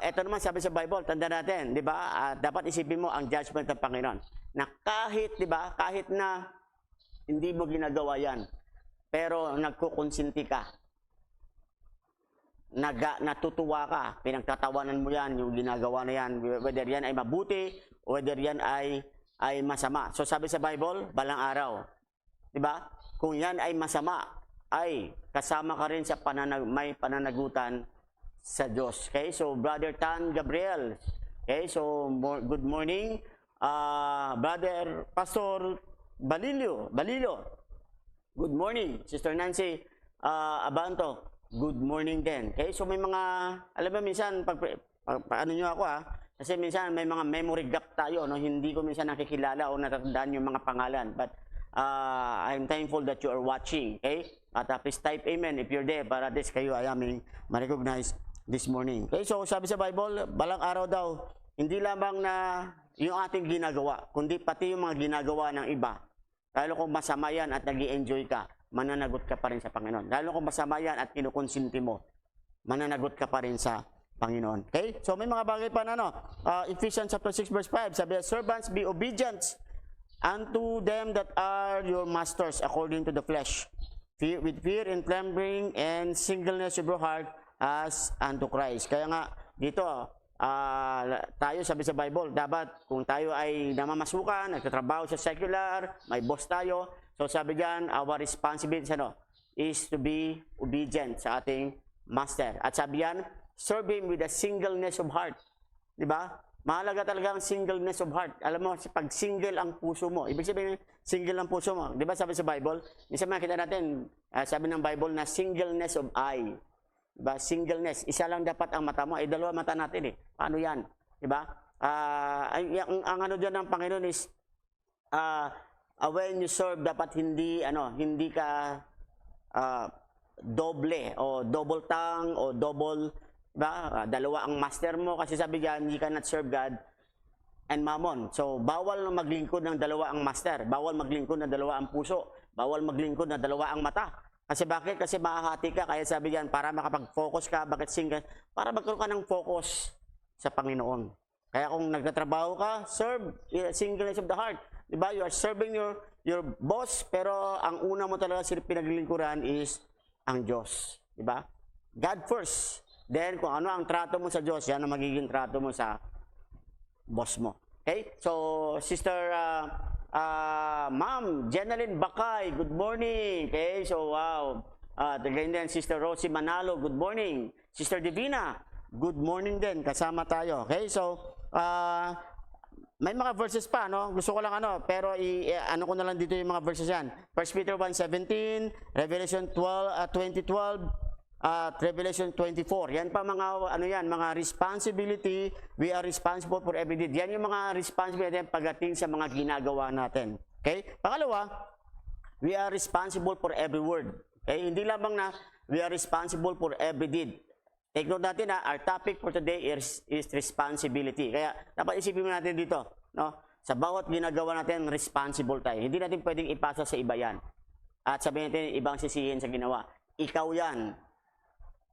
Ito naman sabi sa Bible, tanda natin, di ba? Dapat isipin mo ang judgment ng Panginoon. Na kahit, di ba, kahit na hindi mo ginagawa yan, pero nagkukonsinti ka, natutuwa ka, pinagtatawanan mo yan, yung ginagawa na yan, whether yan ay mabuti, whether yan ay masama. So sabi sa Bible, balang araw, di ba? Kung yan ay masama, ay kasama ka rin sa may pananagutan sa Diyos. Okay? So Brother Tan Gabriel, okay? So good morning, Brother Pastor Balilo. Good morning, Sister Nancy Abanto. Good morning din. Okay? So may mga, alam mo minsan, paano nyo ako kasi minsan may mga memory gap tayo, no? Hindi ko minsan nakikilala o natatandaan yung mga pangalan. But I'm thankful that you are watching. Okay? At please type amen if you're there para this kayo ay aming ma-recognize this morning. Okay? So sabi sa Bible, balang araw daw, hindi lamang na yung ating ginagawa, kundi pati yung mga ginagawa ng iba. Lalo kung masama yan at nag-i-enjoy ka, mananagot ka pa rin sa Panginoon. Lalo kung masama yan at kinukonsinti mo, mananagot ka pa rin sa Panginoon. Okay? So may mga bagay pa na Ephesians chapter 6 verse 5, sabi, servants, be obedient unto them that are your masters according to the flesh, with fear and trembling and singleness of your heart as unto Christ. Kaya nga dito, tayo sabi sa Bible, dapat kung tayo ay namamasukan, nagtatrabaho sa secular, may boss tayo, so sabi diyan, our responsibility is to be obedient sa ating master. At sabi yan, serve him with a singleness of heart. Di ba? Mahalaga talaga ang singleness of heart. Alam mo, pag single ang puso mo, ibig sabihin, single ang puso mo. Di ba sabi sa Bible? Minsan makita natin, sabi ng Bible na singleness of eye. Diba? Singleness. Isa lang dapat ang mata mo. Dalawa mata natin eh. Paano yan? Diba? Ang ano dyan ng Panginoon is, when you serve, dapat hindi ka doble o double tongue o double Diba? Dalawa ang master mo kasi sabi diyan, you cannot serve God and mammon. So, bawal na maglingkod ng dalawa ang master. Bawal maglingkod ng dalawa ang puso. Bawal maglingkod ng dalawa ang mata. Kasi bakit? Kasi mahahati ka. Kaya sabi diyan, para makapag-focus ka, bakit single? Para magkaroon ka ng focus sa Panginoon. Kaya kung nagtatrabaho ka, serve singleness of the heart. Diba? You are serving your boss, pero ang una mo talaga pinaglilingkuran is ang Diyos. Diba? God first. Then, kung ano ang trato mo sa Diyos, yan ang magiging trato mo sa boss mo. Okay? So, Sister Ma'am Jenaline Bakay, good morning. Okay? So, wow. Ganyan din, Sister Rosie Manalo, good morning. Sister Divina, good morning din. Kasama tayo. Okay? So, may mga verses pa, no? Gusto ko lang pero ano ko na lang dito yung mga verses yan. 1 Peter 1:17, Revelation 20:12, at Revelation 24. Yan pa mga mga responsibility. We are responsible for every deed. Yan yung mga responsibility pagdating sa mga ginagawa natin. Okay? Pangalawa, we are responsible for every word. Okay? Hindi lamang na we are responsible for every deed. Take note natin na our topic for today is responsibility. Kaya dapat isipin natin dito, no? Sa bawat ginagawa natin, responsible tayo. Hindi natin pwedeng ipasa sa iba yan. At sabihin natin, ibang sisihin sa ginawa. Ikaw yan.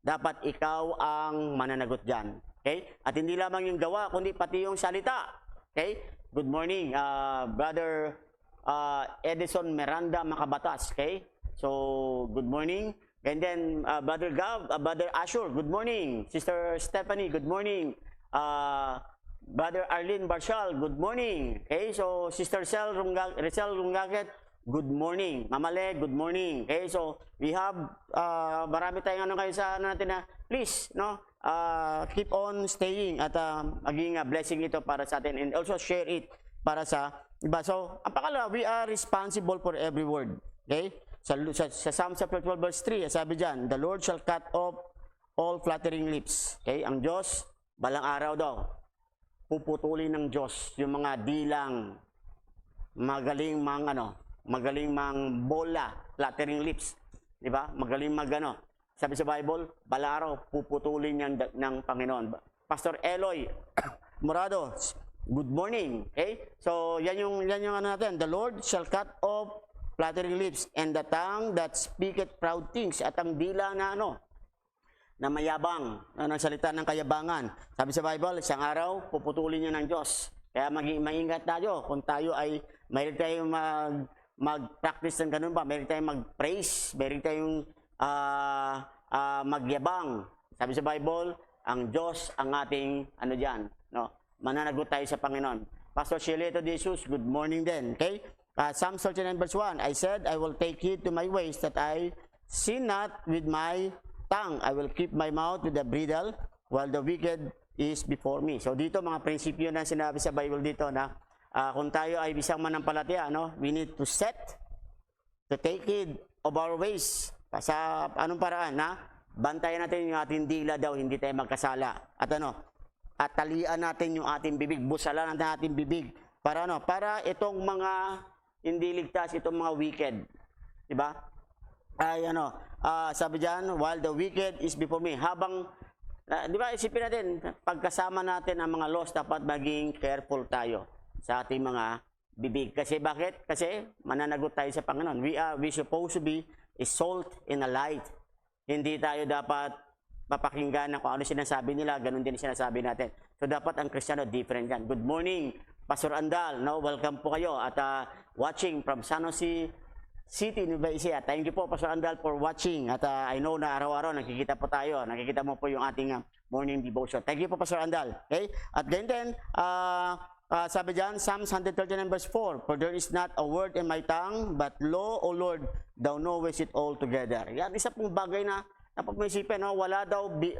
Dapat ikaw ang mananagot dyan. Okay? At hindi lamang yung gawa, kundi pati yung salita. Okay? Good morning, Brother Edison Miranda Makabatas. Okay? So, good morning. And then, Brother Gav, Brother Ashur, good morning. Sister Stephanie, good morning. Brother Arlene Barshal, good morning. Okay? So, Sister Rizal Rungaget, good morning. Mamale, good morning. Okay, so we have marami tayong kayo sa natin na please, no? Keep on staying at maging blessing ito para sa atin and also share it para sa iba. So, ang pangalawa, we are responsible for every word. Okay? Sa Psalm chapter 12 verse 3, sabi diyan, the Lord shall cut off all flattering lips. Okay? Ang Diyos, balang araw daw, puputulin ng Diyos yung mga dilang magaling mang bola, flattering lips. Di ba? Magaling sabi sa Bible, balaraw, puputulin yan ng Panginoon. Pastor Eloy Morado, good morning. Okay? So, yan yung natin. The Lord shall cut off flattering lips and the tongue that speaketh proud things. At ang dila na na mayabang, salita ng kayabangan. Sabi sa Bible, isang araw, puputulin niya ng Diyos. Kaya maingat tayo kung tayo ay mayroon tayong mag-practice ng ganun ba, mayroon tayong mag-praise, mayroon tayong magyabang. Sabi sa Bible, ang Diyos ang ating no? Mananagot tayo sa Panginoon. Pastor Shileto de Jesus, good morning din. Okay? Psalm 39 verse 1, I said, I will take heed to my ways that I sin not with my tongue. I will keep my mouth with the bridle while the wicked is before me. So dito mga prinsipyo na sinabi sa Bible dito na kung tayo ay bisang manampalataya, we need to take heed of our ways. Sa anong paraan, bantayan natin yung ating dila daw, hindi tayo magkasala. At at talian natin yung ating bibig, busalan natin ating bibig. Para para itong mga hindi ligtas, itong mga wicked. Diba? Ay sabi diyan, while the wicked is before me. Habang, di ba, isipin natin, pagkasama natin ang mga laws, dapat maging careful tayo sa ating mga bibig. Kasi bakit? Kasi mananagot tayo sa Panginoon. We supposed to be a salt in a light. Hindi tayo dapat papakinggan na kung ano sinasabi nila, ganun din sinasabi natin. So dapat ang Kristiyano different yan. Good morning, Pastor Andal. Welcome po kayo at watching from San Jose City, Nueva Ecija. Thank you po, Pastor Andal, for watching. At I know na araw-araw nakikita po tayo. Nakikita mo po yung ating morning devotion. Thank you po, Pastor Andal. Okay? At ganyan din, sabi dyan, Psalms 139 verse 4, for there is not a word in my tongue, but lo, O Lord, thou knowest it all together. Yan, isa pong bagay na napag-isipin,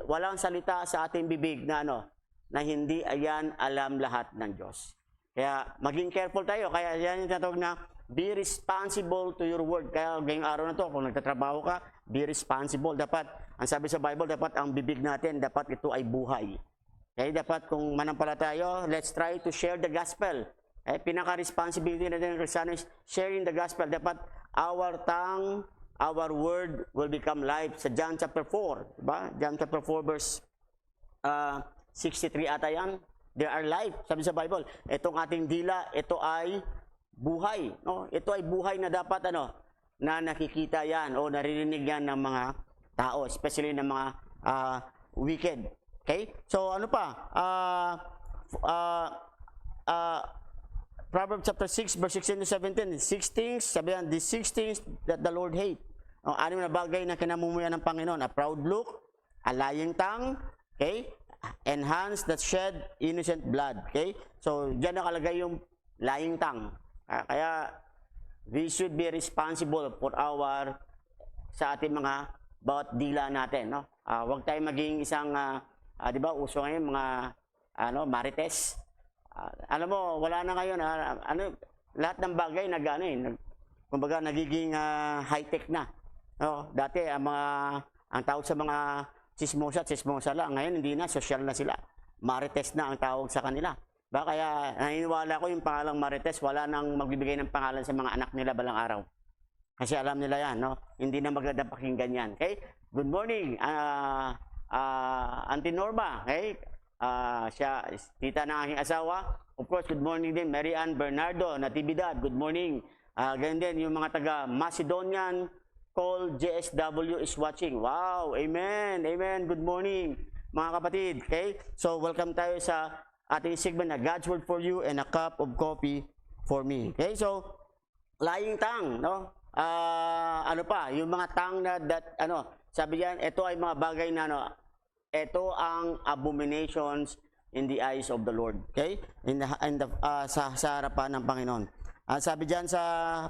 walang salita sa ating bibig na na hindi ayan alam lahat ng Diyos. Kaya maging careful tayo. Kaya yan yung tinatawag na be responsible to your word. Kaya ngayong araw na to, kung nagtatrabaho ka, be responsible. Dapat, ang sabi sa Bible, dapat ang bibig natin, dapat ito ay buhay. Kaya dapat kung manampalataya, let's try to share the gospel. Pinaka-responsibility natin ng Kristiyano is sharing the gospel. Dapat our tongue, our word will become life. Sa John chapter 4, diba? John chapter 4 verse 63 ata yan. They are life, sabi sa Bible. Itong ating dila, ito ay buhay. No? Ito ay buhay na dapat na nakikita yan o naririnig yan ng mga tao, especially ng mga wicked. Okay? So ano pa? Proverbs chapter 6 verse 16 to 17. 6 things, sabi yan, the 6 things that the Lord hate. Anim na bagay na kinamumuyan ng Panginoon. A proud look, a lying tongue, okay? And hands that shed innocent blood. Okay? So, diyan nakalagay yung lying tongue. Kaya, we should be responsible for sa ating mga bawat dila natin. No? Huwag tayong maging isang, di ba, uso ngayon mga marites. Alam mo, wala na ngayon. Lahat ng bagay kumbaga, nagiging high-tech na. No? Dati, ang tawag sa mga chismosa lang. Ngayon, hindi na. Social na sila. Marites na ang tawag sa kanila. Kaya naniniwala ko yung pangalang Marites, wala nang magbibigay ng pangalan sa mga anak nila balang araw. Kasi alam nila yan, no? Hindi na maganda pakinggan yan. Okay? Good morning, Auntie Norma. Okay? Siya, tita ng aking asawa. Of course, good morning din, Mary Ann Bernardo, Natividad. Good morning. Ganyan din, yung mga taga Macedonian, Call JSW is watching. Wow, amen, amen. Good morning, mga kapatid. Okay? So, welcome tayo sa ating segment na God's Word for You and a Cup of Coffee for Me. Okay? So, lying tongue, no? Ano pa? Yung mga tongue na sabi diyan, ito ay mga bagay na ito ang abominations in the eyes of the Lord. Okay? Sa harapan ng Panginoon. Sabi diyan sa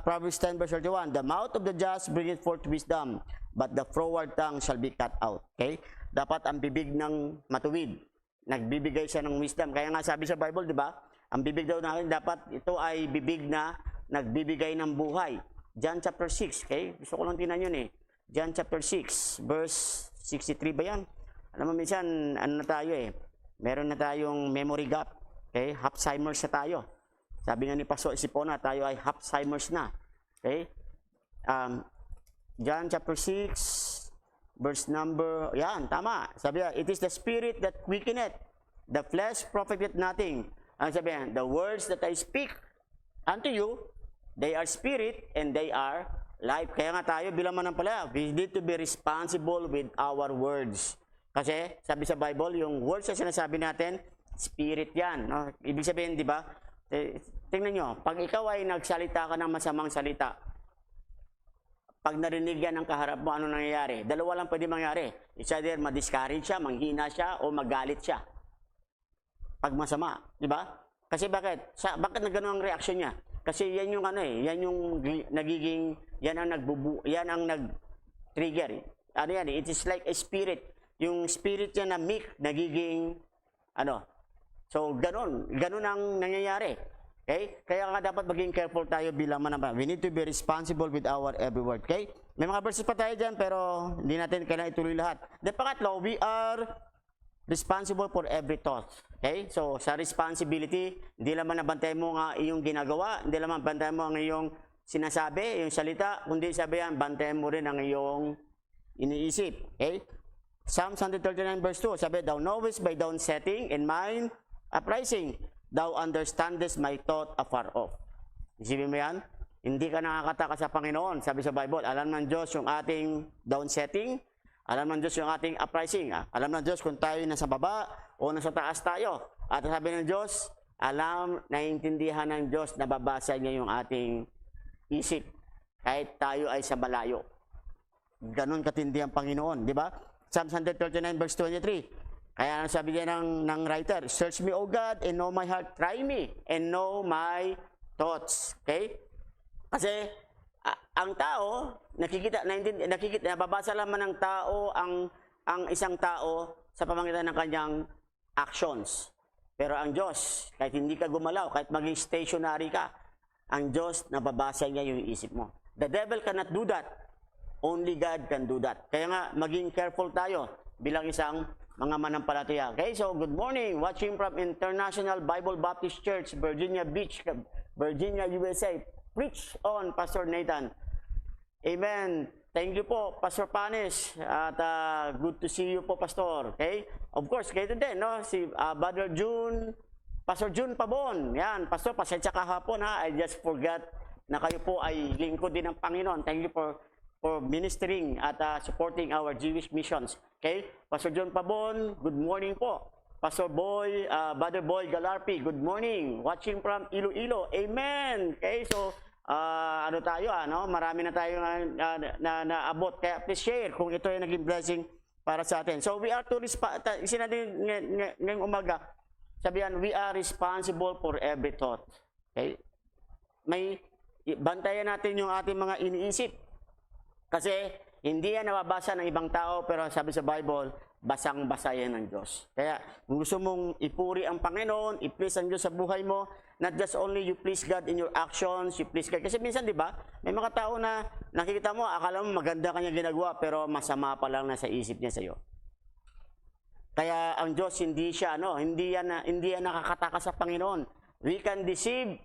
Proverbs 10 verse 31, the mouth of the just bringeth forth wisdom, but the froward tongue shall be cut out. Okay? Dapat ang bibig ng matuwid, nagbibigay siya ng wisdom. Kaya nga sabi sa Bible, di ba? Ang bibig daw natin, dapat ito ay bibig na nagbibigay ng buhay. John chapter 6, okay? Gusto ko lang tingnan yun eh. John chapter 6, verse 63 ba yan? Alam mo, minsan, na tayo eh. Meron na tayong memory gap. Okay? Alzheimer's na tayo. Sabi nga ni Pastor Isipona, tayo ay Alzheimer's na. Okay? John chapter 6, verse number, yan, tama. Sabi niya, it is the spirit that quickeneth, the flesh profiteth nothing. Ang sabi niya, the words that I speak unto you, they are spirit and they are life. Kaya nga tayo bilang manampalataya, we need to be responsible with our words. Kasi sabi sa Bible, yung words na sinasabi natin, spirit yan. No? Ibig sabihin, di ba? Tingnan nyo, pag ikaw ay nagsalita ka ng masamang salita, pag narinig yan ng kaharap mo, ano nangyayari? Dalawa lang pwede mangyari. It's either ma-discourage siya, manghina siya, o magalit siya. Pag masama, di ba? Kasi bakit? Bakit na gano'n ang reaksyon niya? Kasi yan yung yan yung nagiging, yan ang nag-trigger. Ano yan? It is like a spirit. Yung spirit niya na meek, nagiging, So, ganun ang nangyayari. Okay? Kaya nga dapat maging careful tayo bilang manampalataya. We need to be responsible with our every word. Okay? May mga verses pa tayo dyan, pero hindi natin kailangan ituloy lahat. Then pangatlo, we are responsible for every thought. Okay? So, sa responsibility, hindi naman nabantayan mo nga iyong ginagawa, hindi naman bantayan mo ang iyong sinasabi, iyong salita, kundi sabi yan, bantayan mo rin ang iyong iniisip. Okay? Psalm 139 verse 2, sabi, thou knowest by down setting in mind uprising, thou understandest my thought afar off. Isipin mo yan? Hindi ka nakakataka sa Panginoon. Sabi sa Bible, alam ng Diyos yung ating down setting, alam ng Diyos yung ating uprising. Alam ng Diyos kung tayo nasa baba o nasa taas tayo. At sabi ng Diyos, naiintindihan ng Diyos, nababasa niya yung ating isip. Kahit tayo ay sa malayo. Ganon katindi ang Panginoon, di ba? Psalm 139 verse 23. Kaya sabi niya ng writer, search me, O God, and know my heart. Try me and know my thoughts. Okay? Kasi ang tao, nababasa lamang ng tao ang isang tao sa pamamagitan ng kanyang actions. Pero ang Diyos, kahit hindi ka gumalaw, kahit maging stationary ka, ang Diyos, nababasa niya yung isip mo. The devil cannot do that. Only God can do that. Kaya nga, maging careful tayo bilang isang mga manampalataya. Okay, so good morning. Watching from International Bible Baptist Church, Virginia Beach, Virginia, USA. Preach on, Pastor Nathan. Amen. Thank you po, Pastor Panis. At good to see you po, Pastor. Okay? Of course, kayo din, no? Si Brother June, Pastor June Pabon. Yan, Pastor, pasensya kahapon ha. I just forgot na kayo po ay lingkod din ng Panginoon. Thank you for ministering at supporting our Jewish missions. Okay? Pastor John Pabon, good morning po. Pastor Boy, Brother Boy Galarpi, good morning. Watching from Iloilo. Amen. Okay, so ano tayo, ano? Marami na tayo naabot. Kaya please share kung ito ay naging blessing para sa atin. So we are to isin natin ngayong umaga, sabihan, we are responsible for every thought. Okay? May bantayan natin yung ating mga iniisip. Kasi hindi yan nababasa ng ibang tao, pero sabi sa Bible, basang-basa yan ng Diyos. Kaya kung gusto mong ipuri ang Panginoon, i-please ang Diyos sa buhay mo, not just only you please God in your actions, you please God. Kasi minsan, di ba, may mga tao na nakikita mo, akala mo maganda kanya ginagawa, pero masama pa lang nasa isip niya sa iyo. Kaya ang Diyos hindi yan nakakataka sa Panginoon. We can deceive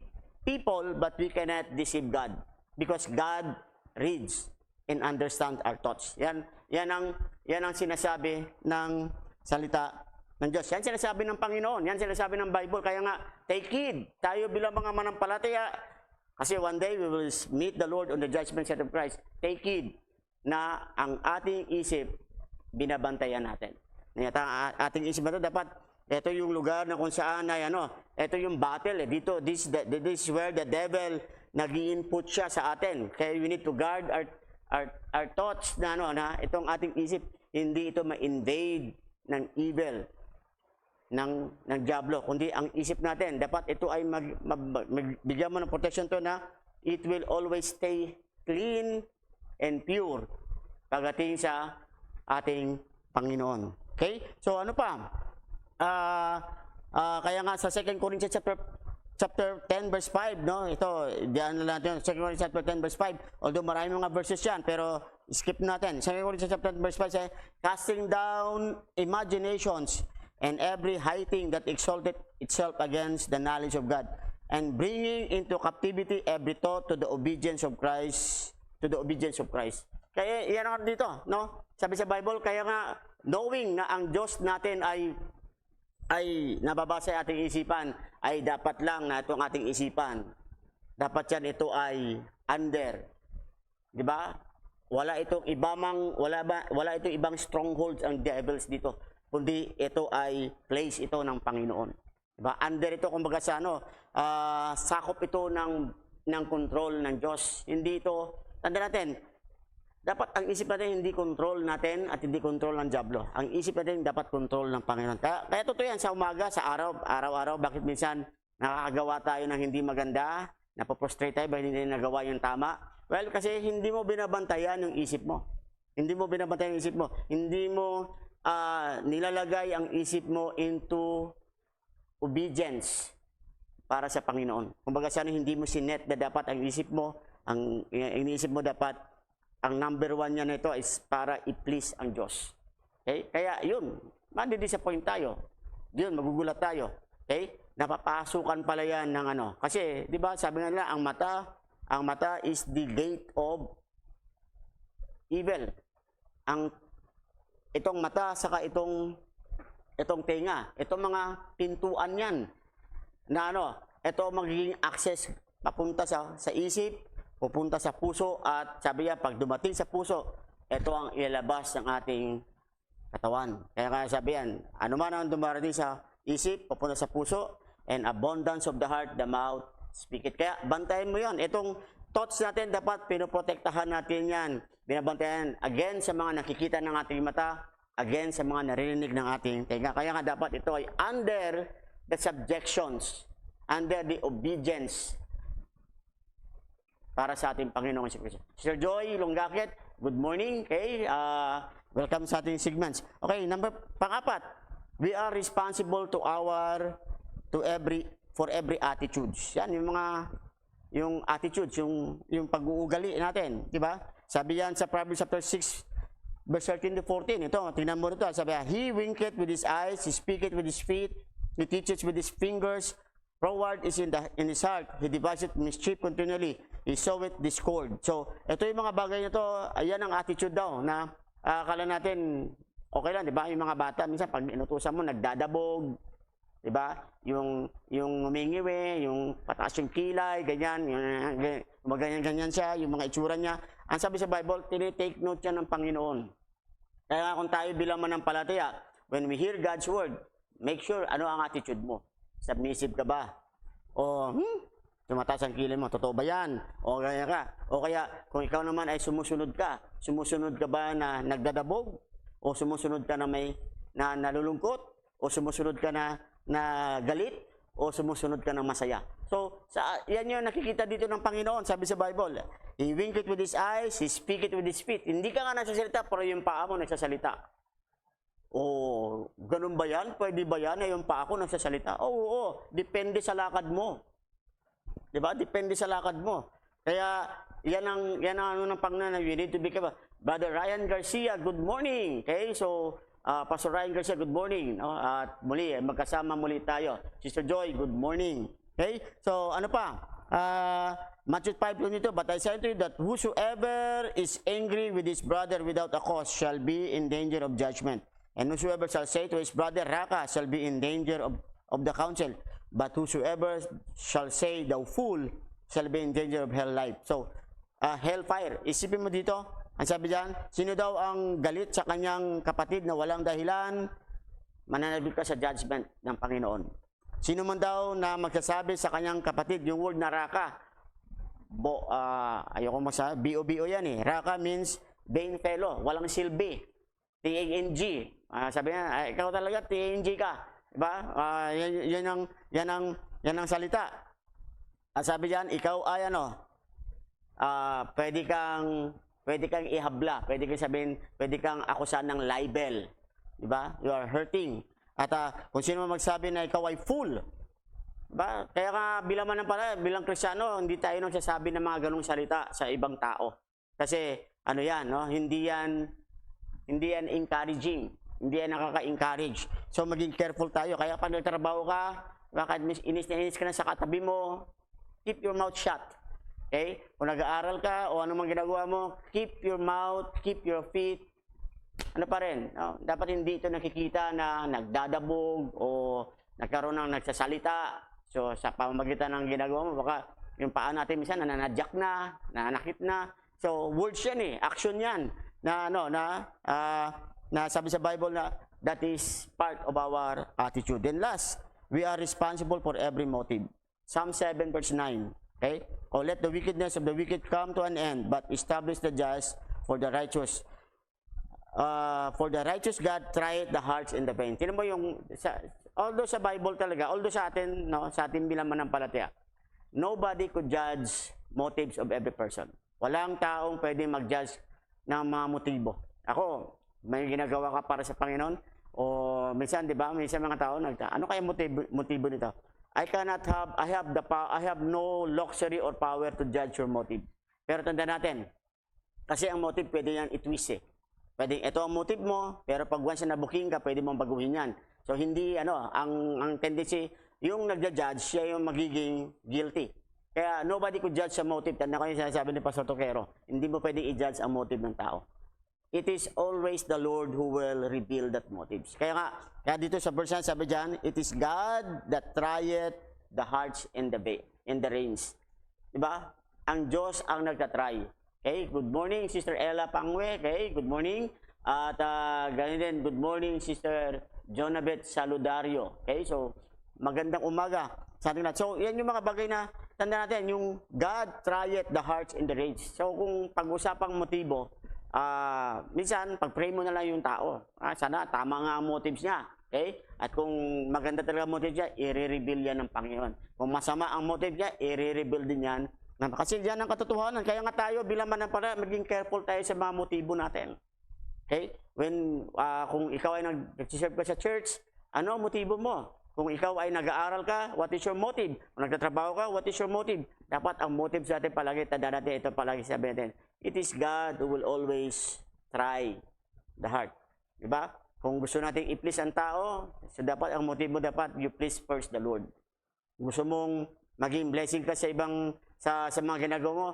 people, but we cannot deceive God. Because God reads and understand our thoughts. Yan ang sinasabi ng salita ng Diyos. Yan sinasabi ng Panginoon. Yan sinasabi ng Bible. Kaya nga, take heed. Tayo bilang mga manampalataya, kasi one day we will meet the Lord on the judgment seat of Christ. Take heed na ang ating isip, binabantayan natin. Ang ating isip na ito, dapat, ito yung lugar na kung saan ay ito yung battle. Dito, this is where the devil nag-i-input siya sa atin. Kaya we need to guard our thoughts na itong ating isip, hindi ito ma-invade ng evil ng diablo, kundi ang isip natin dapat ito ay magbigyan mo ng protection to na it will always stay clean and pure pagdating sa ating Panginoon. Okay? So ano pa? Kaya nga sa 2 Corinthians chapter 10 verse 5, no? Ito, diyan na natin 2 Corinthians chapter 10 verse 5. Although marami mga verses yan, pero skip natin. 2 Corinthians chapter 10 verse 5 says, casting down imaginations and every high thing that exalted itself against the knowledge of God, and bringing into captivity every thought to the obedience of Christ, Kaya yan ang dito, no? Sabi sa Bible, kaya nga knowing na ang Diyos natin ay nababasa sa ating isipan, ay dapat lang na itong ating isipan, dapat yan ito ay under. Di ba? Wala itong ibang strongholds ang devils dito, kundi ito ay place ito ng Panginoon. Di ba? Under ito, kumbaga sa sakop ito ng control ng Diyos. Hindi ito, tanda natin, dapat ang isip natin hindi control natin at hindi control ng diablo. Ang isip natin dapat control ng Panginoon. Kaya totoo yan sa umaga, sa araw-araw, bakit minsan nakakagawa tayo ng hindi maganda, napoprostrate tayo ba hindi nagawa yung tama? Well, kasi hindi mo binabantayan yung isip mo. Hindi mo binabantayan yung isip mo. Hindi mo nilalagay ang isip mo into obedience para sa Panginoon. Kumbaga sana hindi mo sinet na dapat ang isip mo, ang iniisip mo dapat ang number one niya nito is para i-please ang Diyos. Okay? Kaya yun, madi-disappoint tayo. Yun, magugulat tayo. Okay? Napapasukan pala yan ng Kasi, di ba, sabi nga nila, ang mata is the gate of evil. Itong mata, saka itong tenga, itong mga pintuan yan, na ito magiging access papunta sa isip, pupunta sa puso, at sabi niya, pag dumating sa puso, ito ang ilalabas ng ating katawan. Kaya sabi yan, ano man ang dumarating sa isip, pupunta sa puso, and abundance of the heart, the mouth, speak it. Kaya bantayan mo yan. Itong thoughts natin, dapat pinoprotektahan natin yan. Binabantayan, again, sa mga nakikita ng ating mata, again, sa mga naririnig ng ating tenga. Kaya nga dapat ito ay under the subjections, under the obedience, para sa ating Panginoong Kristo. Sir Joy Longgakit, good morning. Okay, welcome sa ating segments. Okay, pang-apat, we are responsible for every attitudes. Yan yung attitudes, yung pag-uugali natin, di ba? Sabi yan sa Proverbs chapter 6 verse 13 to 14. Ito, tingnan mo rito. Sabi, he winketh with his eyes, he speaketh with his feet, he teacheth with his fingers, forward is in his heart, he deviseth mischief continually. he soweth discord. So, ito yung mga bagay na to, ayan ang attitude daw na akala natin, okay lang, di ba? Yung mga bata, minsan pag inutusan mo, nagdadabog, di ba? Yung humingiwi, yung pataas yung kilay, ganyan, yung ganyan siya, yung mga itsura niya. Ang sabi sa Bible, tinitake note yan ng Panginoon. Kaya kung tayo bilang manampalataya, when we hear God's word, make sure ano ang attitude mo. Submissive ka ba? O, tumataas ang kilay mo, totoo ba yan? O ganyan ka. O kaya, kung ikaw naman ay sumusunod ka ba na nagdadabog? O sumusunod ka na may nalulungkot? O sumusunod ka na galit? O sumusunod ka na masaya? So, yan yung nakikita dito ng Panginoon, sabi sa Bible. He winked with his eyes, he speaketh with his feet. Hindi ka nga nagsasalita, pero yung paa mo nagsasalita. O, ganun ba yan? Pwede ba yan na yung paa ko nagsasalita? Oo, depende sa lakad mo. Diba? Depende sa lakad mo. Kaya, yan ang ano ng Panginoon, you need to be careful. Brother Ryan Garcia, good morning. Okay, so, Pastor Ryan Garcia, good morning. No? At muli, magkasama muli tayo. Sister Joy, good morning. Okay, so, ano pa? Matthew 5:22, but I say to you that whosoever is angry with his brother without a cause shall be in danger of judgment. And whosoever shall say to his brother, Raka, shall be in danger of the council. But whosoever shall say, thou fool, shall be in danger of hell life. So, hellfire. Isipin mo dito, ang sabi diyan, sino daw ang galit sa kanyang kapatid na walang dahilan, mananagot ka sa judgment ng Panginoon. Sino man daw na magsasabi sa kanyang kapatid, yung word na Raka, ayoko magsabi, B-O-B-O yan eh. Raka means vain fellow, walang silbi. T-A-N-G. Sabi niya, ikaw talaga, T-A-N-G ka. Diba? Yan ang salita. Sabi diyan, ikaw ay pwede kang ihabla, pwede kang akusan ng libel. Diba? You are hurting. At kung sino man magsabi na ikaw ay fool. Diba? Kaya ka bilang Kristiyano, hindi tayo nagsasabi ng mga ganung salita sa ibang tao. Kasi hindi yan encouraging. Hindi yan nakaka-encourage. So maging careful tayo. Kaya pag nagtrabaho ka, bakit inis ka na sa katabi mo, keep your mouth shut. Okay? Kung nag-aaral ka o anumang ginagawa mo, keep your mouth, keep your feet. Ano pa rin? No? Dapat hindi ito nakikita na nagdadabog o nagkaroon ng nagsasalita. So sa pamamagitan ng ginagawa mo, baka yung paa natin minsan nananadyak na, nananakit na. So words yan eh, action yan. Na sabi sa Bible na that is part of our attitude. Then last, we are responsible for every motive. Psalm 7 verse 9. Okay? Oh, let the wickedness of the wicked come to an end, but establish the just for the righteous. For the righteous God trieth the hearts and the vain. Tingnan mo although sa Bible talaga, although sa atin bilang manampalataya, nobody could judge motives of every person. Walang taong pwedeng mag-judge ng mga motibo. Ako, may ginagawa ka para sa Panginoon, o minsan, di ba, minsan mga tao, ano kaya motibo nito? I have no luxury or power to judge your motive. Pero tanda natin, kasi ang motive pwede yan i-twist eh. Pwede, ito ang motive mo, pero pag once na booking ka, pwede mong baguhin yan. So hindi, ang tendency, yung nagja-judge, siya yung magiging guilty. Kaya nobody could judge sa motive. Tanda ko yung sinasabi ni Pastor Toquero, hindi mo pwede i-judge ang motive ng tao. It is always the Lord who will reveal that motives. Kaya dito sa verse 9, sabi diyan, it is God that trieth the hearts and the reins. Diba? Ang Diyos ang nagtatry. Okay, good morning Sister Ella Pangwe. Okay, good morning. At ganyan din, good morning Sister Jonabeth Saludario. Okay, so magandang umaga sa ating lahat. So yan yung mga bagay na tanda natin, yung God trieth the hearts and the reins. So kung pag-usapang motibo, minsan, pag-pray mo na lang yung tao. Sana, tama nga ang motives niya. Okay? At kung maganda talaga ang motives niya, i-reveal yan ng Panginoon. Kung masama ang motives niya, i-reveal din yan. Kasi yan ang katotohanan. Kaya nga tayo, bilang manampalataya, maging careful tayo sa mga motibo natin. Okay? Kung ikaw ay nag-serve ka sa church, ano ang motibo mo? Kung ikaw ay nag-aaral ka, what is your motive? Kung nagtatrabaho ka, what is your motive? Dapat ang motive sa atin palagi, tanda natin, ito palagi sabi natin, it is God who will always try the heart. Diba? Kung gusto natin i-please ang tao, so dapat ang motibo dapat, you please first the Lord. Gusto mong maging blessing ka sa sa mga ginagawa mo,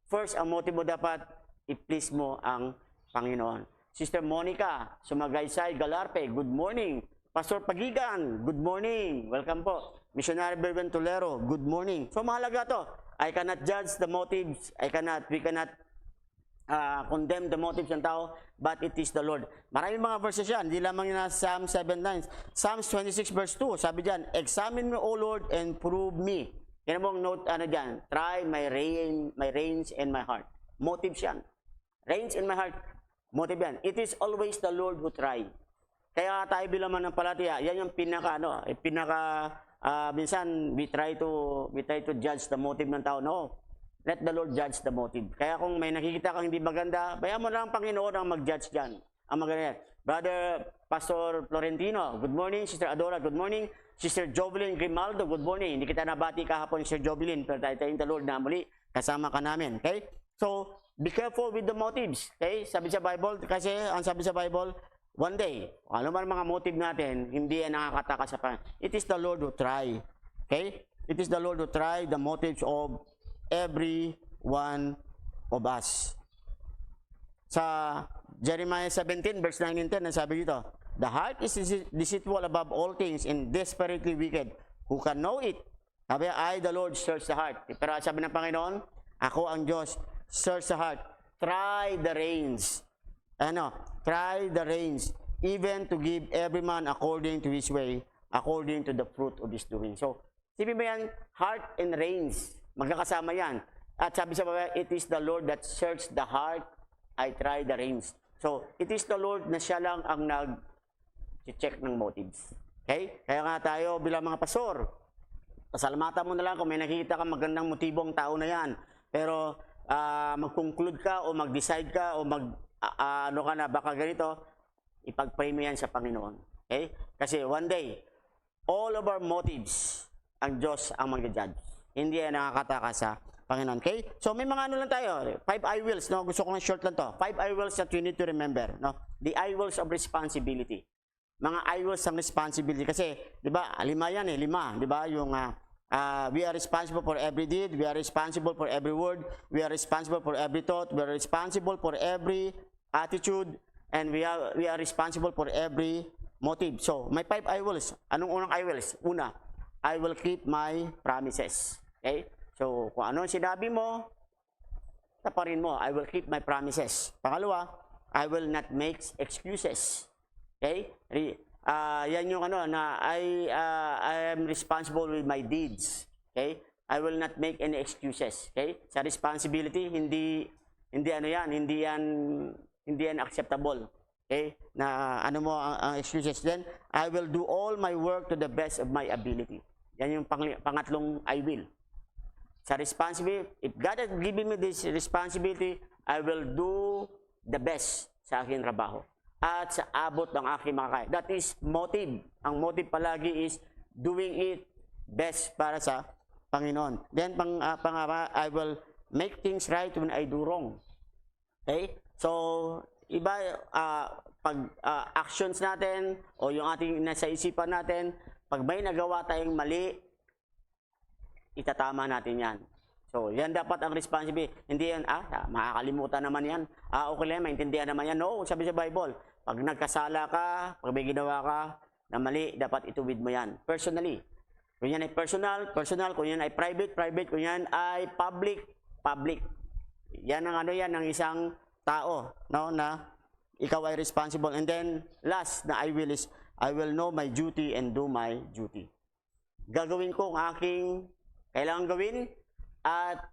first, ang motive mo dapat, i-please mo ang Panginoon. Sister Monica, Sumagaysay, Galarpe, good morning. Pastor Pagigan, good morning. Welcome po. Missionary Berben Tolero, good morning. So mahalaga to. I cannot judge the motives. We cannot condemn the motives ng tao, but it is the Lord. Maraming mga verses yan, hindi lamang yun na Psalm 7:9. Psalms 26 verse 2, sabi dyan, examine me, O Lord, and prove me. Yan mong note, dyan, try my reins and my heart. Motives yan. Reins in my heart, motive yan. It is always the Lord who try. Kaya tayo bilang manampalataya, yan yung minsan we try to judge the motive ng tao. No. Let the Lord judge the motive. Kaya kung may nakikita kang hindi maganda, bayan mo lang ang Panginoon ang mag-judge diyan. Ang maganda. Brother Pastor Florentino, good morning. Sister Adora, good morning. Sister Jovelyn Grimaldo, good morning. Hindi kita nabati kahapon, Sister Jovelyn, pero tayo the Lord na muli, kasama ka namin. Okay? So, be careful with the motives. Okay? Sabi sa Bible, kasi ang sabi sa Bible, one day, ano man mga motive natin, hindi yan nakakataka sa Panginoon. It is the Lord who try. Okay? It is the Lord who try the motives of every one of us. Sa Jeremiah 17, verse 9 and 10, ang sabi dito, the heart is deceitful above all things and desperately wicked. Who can know it? Sabi, I, the Lord, search the heart. Pero sabi ng Panginoon, ako ang Diyos, search the heart. Try the reins. Try the reins, even to give every man according to his way, according to the fruit of his doing. So, sabi mo yan, heart and reins, magkakasama yan. At sabi sa Bible, it is the Lord that search the heart, I try the reins. So, it is the Lord na siya lang ang nag-check ng motives. Okay? Kaya nga tayo bilang mga pastor, pasalamatan mo na lang kung may nakikita ka magandang motibong tao na yan. Pero, mag-conclude ka o mag-decide ka o baka ganito, ipag-pray mo yan sa Panginoon. Okay? Kasi one day, all of our motives, ang Diyos ang mag-judge. Hindi yan nakakataka sa Panginoon. Okay? So may mga lang tayo, 5 I wills, no? Gusto ko ng short lang to. 5 I wills that you need to remember, no? The I wills of responsibility. Mga I wills ng responsibility. Kasi, di ba, 5 yan eh, 5. Di ba? Yung, we are responsible for every deed, we are responsible for every word, we are responsible for every thought, we are responsible for every attitude, and we are responsible for every motive. So, may 5 I wills. Anong unang I wills? Una, I will keep my promises. Okay? So, kung ano sinabi mo, taparin mo. I will keep my promises. Pangalawa, I will not make excuses. Okay? Yan yung I am responsible with my deeds. Okay? I will not make any excuses. Okay? Sa responsibility, hindi yan acceptable. Okay? Na ang excuses. Then, I will do all my work to the best of my ability. Yan yung pangatlong I will. Sa responsibility, if God has given me this responsibility, I will do the best sa aking trabaho. At sa abot ng aking mga kaya. That is motive. Ang motive palagi is doing it best para sa Panginoon. Then, pangalawa, I will make things right when I do wrong. Okay? So, iba, pag actions natin o yung ating nasa isipan natin, pag may nagawa tayong mali, itatama natin yan. So, yan dapat ang responsibility. Hindi yan, makakalimutan naman yan. Okay lang, maintindihan naman yan. No, sabi sa Bible, pag nagkasala ka, pag may ginawa ka na mali, dapat ituwid mo yan. Personally. Kung yan ay personal. Kung yan ay private. Kung yan ay public. Yan ang yan ng isang tao, no, na ikaw ay responsible. And then, last na I will is, I will know my duty and do my duty. Gagawin ko ang aking kailangan gawin at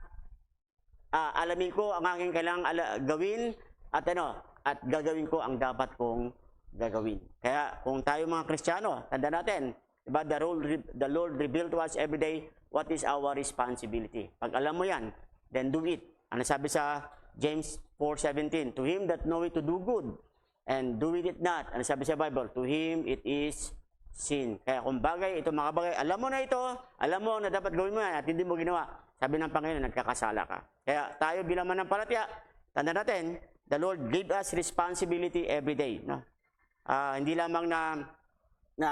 alamin ko ang aking kailangan gawin at gagawin ko ang dapat kong gagawin. Kaya kung tayo mga Kristiyano, tanda natin, diba, the Lord revealed to us every day what is our responsibility. Pag alam mo yan, then do it. Ano sabi sa James 4:17, to him that knoweth to do good and doeth it not. Ano sabi sa Bible? To him it is sin. Kaya kung bagay, ito mga bagay, alam mo na ito, alam mo na dapat gawin mo yan at hindi mo ginawa. Sabi ng Panginoon, nagkakasala ka. Kaya tayo bilang manampalataya, tanda natin, the Lord gave us responsibility every day. No? Hindi lamang na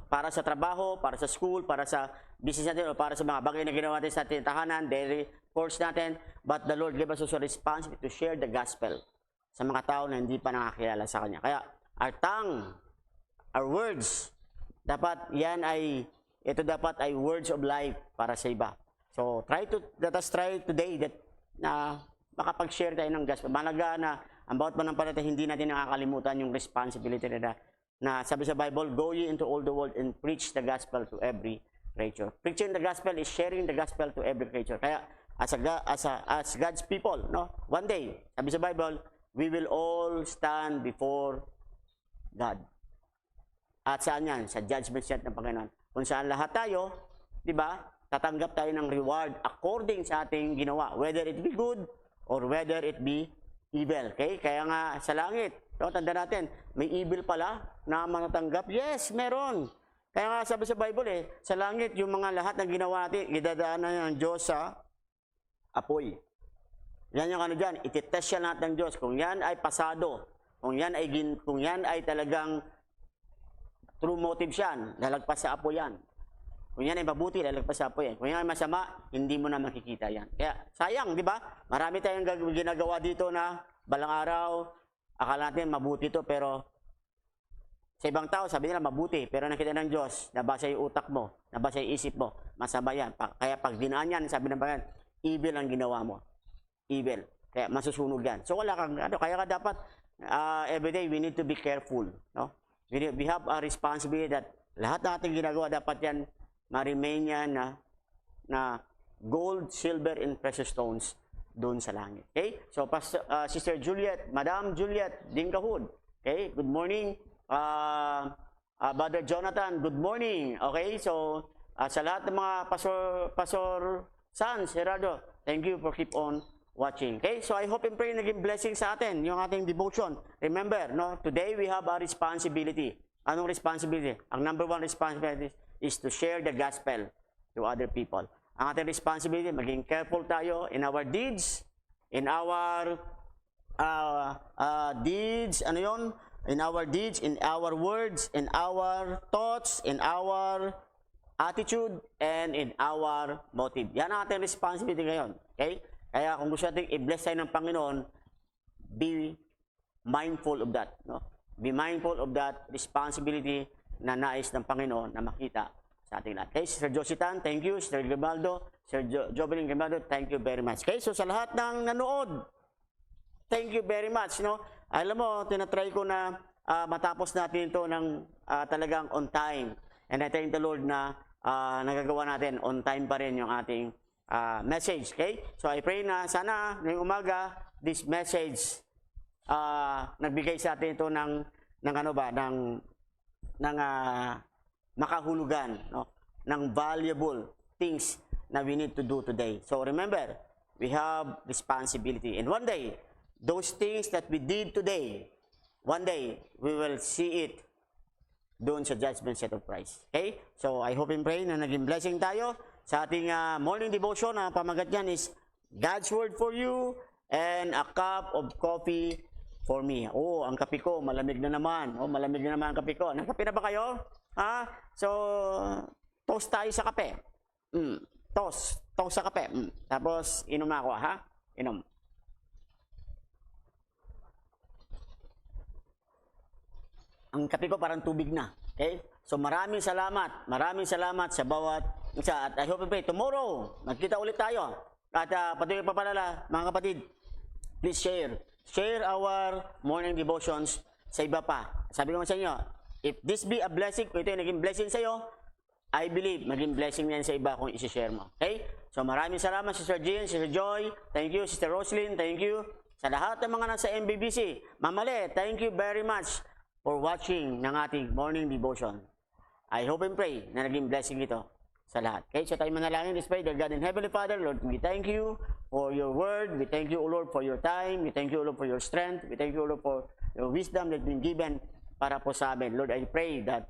para sa trabaho, para sa school, para sa business natin o para sa mga bagay na ginawa natin sa ating tahanan, daily course natin. But the Lord gave us also responsibility to share the gospel sa mga tao na hindi pa nakakilala sa Kanya. Kaya our tongue, our words, ito dapat ay words of life para sa iba. So let us try today that na makapag-share tayo ng gospel. Malaga na ang bawat manampalataya hindi natin nakakalimutan yung responsibility na sabi sa Bible, go ye into all the world and preach the gospel to every creature. Preaching the gospel is sharing the gospel to every creature. Kaya as God's people, no? One day, sabi sa Bible, we will all stand before God. At saan yan? Sa judgment seat ng Panginoon. Kung saan lahat tayo, di ba, tatanggap tayo ng reward according sa ating ginawa. Whether it be good or whether it be evil. Okay? Kaya nga sa langit, so, tanda natin, may evil pala na matatanggap. Yes, meron. Kaya nga sabi sa Bible sa langit, yung mga lahat ng ginawa natin, idadaanan ng Diyos sa apoy. Yan yung dyan, ititest siya lahat ng Diyos. Kung yan ay pasado, kung yan ay talagang true motive siya, lalagpas sa apoy yan. Kung yan ay mabuti, lalagpas sa apoy yan. Kung yan ay masama, hindi mo na makikita yan. Kaya sayang, di ba? Marami tayong ginagawa dito na balang araw, akala natin mabuti to, pero sa ibang tao, sabi nila mabuti, pero nakita ng Diyos, nabasa yung utak mo, nabasa yung isip mo, masama yan. Kaya pag dinaan yan, sabi ng Panginoon, evil ang ginawa mo. Evil. Kaya masusunog yan. So wala kang, kaya ka dapat, everyday, we need to be careful. No? We have a responsibility that lahat ng ating ginagawa, dapat yan, ma-remain yan na gold, silver, and precious stones doon sa langit. Okay? So, Sister Juliet, Madam Juliet Dingkahud. Okay? Good morning. Brother Jonathan, good morning. Okay? So, sa lahat ng mga Pastor Sans, Gerardo, thank you for keep on watching. Okay? So, I hope and pray naging blessing sa atin yung ating devotion. Remember, no? Today we have a responsibility. Anong responsibility? Ang number one responsibility is to share the gospel to other people. Ang ating responsibility, maging careful tayo in our deeds, in our in our words, in our thoughts, in our attitude, and in our motive. Yan ang ating responsibility ngayon. Okay? Kaya kung gusto natin i-bless tayo ng Panginoon, be mindful of that. No? Be mindful of that responsibility na nais ng Panginoon na makita sa ating lahat. Okay, Sir Jositan, thank you. Sir Grimaldo, Sir Jovelyn Grimaldo, thank you very much. Okay, so sa lahat ng nanood, thank you very much. No? Alam mo, tinatry ko na matapos natin ito ng talagang on time. And I thank the Lord na nagagawa natin on time pa rin yung ating message. Okay, so I pray na sana ngayong umaga, this message nagbigay sa atin ito ng makahulugan, no? Ng valuable things na we need to do today. So remember, we have responsibility. And one day, those things that we did today, one day, we will see it doon sa judgment seat of Christ. Okay? So I hope and pray na naging blessing tayo sa ating morning devotion. Ang pamagat niyan is God's Word for you and a cup of coffee for me. Oh, ang kape ko, malamig na naman. Oh, malamig na naman ang kape ko. Nagkape na ba kayo? Ha? So, toast tayo sa kape. Toast sa kape. Tapos, inom na ako, ha? Inom. Ang kape ko parang tubig na. Okay? So, maraming salamat. Maraming salamat sa bawat isa. At I hope and pray, tomorrow, magkita ulit tayo. At patuloy pa palala, mga kapatid, please share. Share our morning devotions sa iba pa. Sabi ko sa inyo, if this be a blessing, kung ito yung naging blessing sa iyo, I believe maging blessing yan sa iba kung isi-share mo. Okay? So maraming salamat, Sister Jean, Sister Joy, thank you, Sister Roslyn, thank you. Sa lahat ng mga nasa MBBC, Mamale, thank you very much for watching ng ating morning devotion. I hope and pray na naging blessing ito sa lahat. Okay, so tayo manalangin. Let's pray. Dear God and Heavenly Father, Lord, we thank you for your word. We thank you, O Lord, for your time. We thank you, O Lord, for your strength. We thank you, O Lord, for your wisdom that been given para po sa amin. Lord, I pray that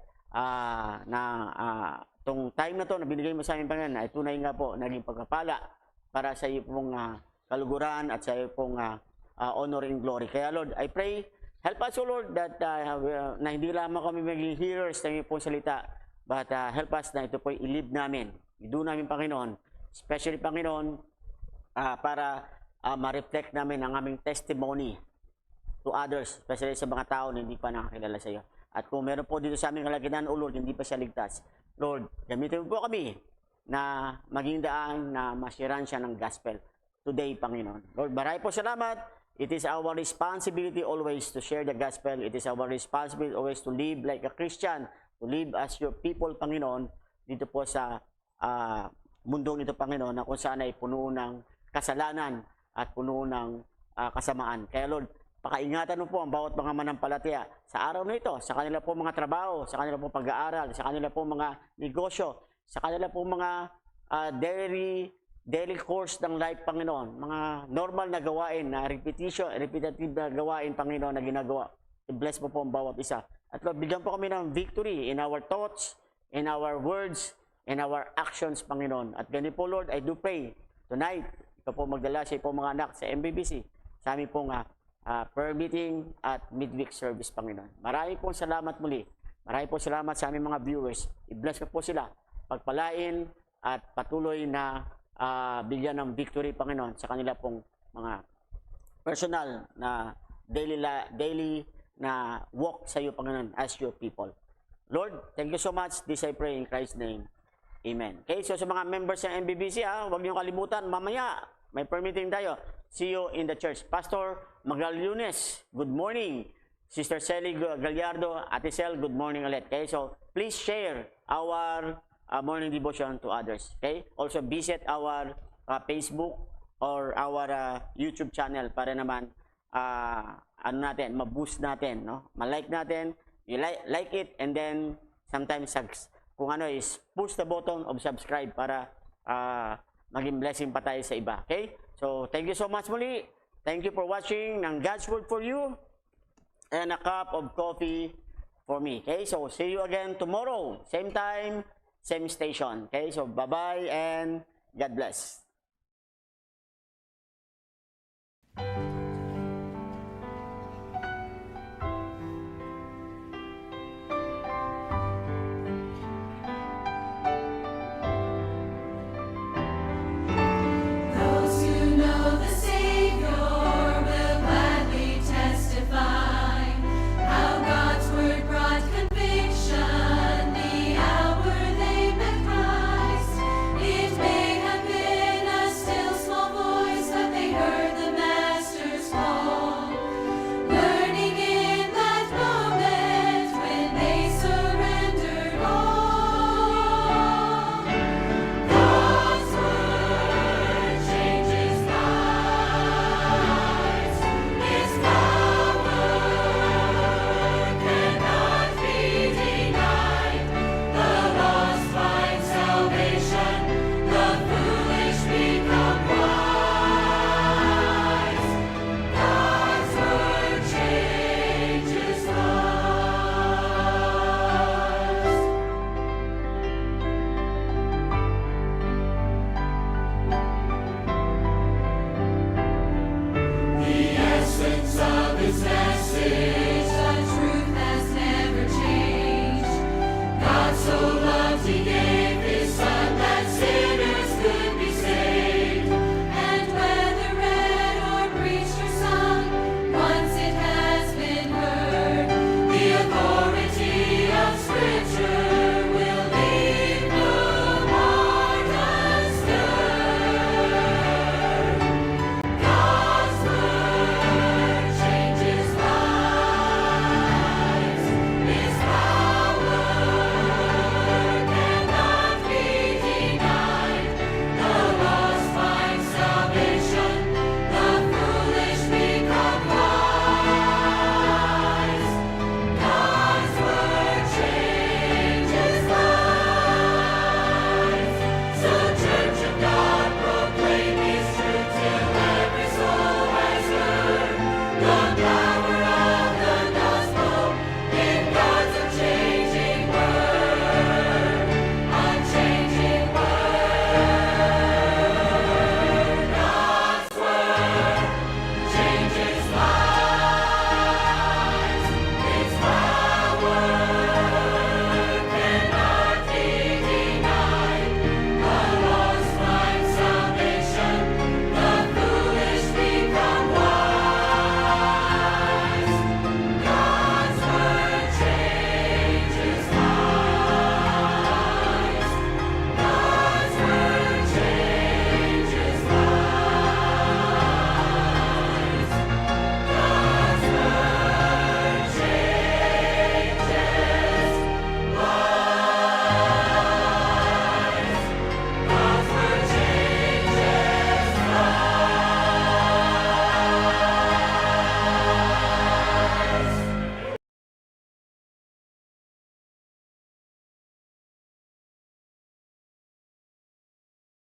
itong time na to na binigay mo sa amin, Panginoon, ay tunay nga po naging pagkapala para sa iyo pong kaluguran at sa iyo pong honor and glory. Kaya, Lord, I pray, help us, O Lord, that na hindi lamang kami maging hearers ng iyong pong salita, but help us na ito po i-live namin do namin, Panginoon, especially, Panginoon, para ma-reflect namin ang aming testimony to others, especially sa mga tao na hindi pa nakakilala sa iyo. At kung meron po dito sa aming kalagitnaan, O Lord, hindi pa siya ligtas, Lord, gamitin mo po kami na maging daan na masiran siya ng gospel today, Panginoon. Lord, maraming po salamat. It is our responsibility always to share the gospel. It is our responsibility always to live like a Christian, to live as your people, Panginoon, dito po sa mundong ito, Panginoon, na kung saan ay puno ng kasalanan at puno ng kasamaan. Kaya, Lord, pakaingatan mo po ang bawat mga manampalataya sa araw na ito, sa kanila po mga trabaho, sa kanila po pag-aaral, sa kanila po mga negosyo, sa kanila po mga daily course ng life, Panginoon, mga normal na gawain, na repetitive na gawain, Panginoon, na ginagawa. I-bless mo po ang bawat isa. At Lord, bigyan po kami ng victory in our thoughts, in our words, in our actions, Panginoon. At ganito po, Lord, I do pray tonight, ikaw po magdala sa po mga anak sa MBBC, sa aming pong prayer meeting at midweek service, Panginoon. Maraming pong salamat muli. Maraming pong salamat sa aming mga viewers. I-bless po sila, pagpalain at patuloy na bigyan ng victory, Panginoon, sa kanila pong mga personal na daily na walk sa iyo, Panginoon, as your people. Lord, thank you so much. This I pray in Christ's name. Amen. Okay, so sa mga members ng MBBC, huwag niyo kalimutan, mamaya may prayer meeting tayo. See you in the church. Pastor Magal Lunes, good morning. Sister Sally Gallardo, Ate Sel, good morning ulit. Okay, so please share our morning devotion to others. Okay, also visit our Facebook or our YouTube channel para naman ma-boost natin, no? Ma-like natin, you like it, and then sometimes kung ano is push the button of subscribe para maging blessing pa tayo sa iba. Okay? So, thank you so much muli. Thank you for watching ng God's Word for You and a cup of coffee for me. Okay? So, see you again tomorrow. Same time, same station. Okay? So, bye-bye and God bless.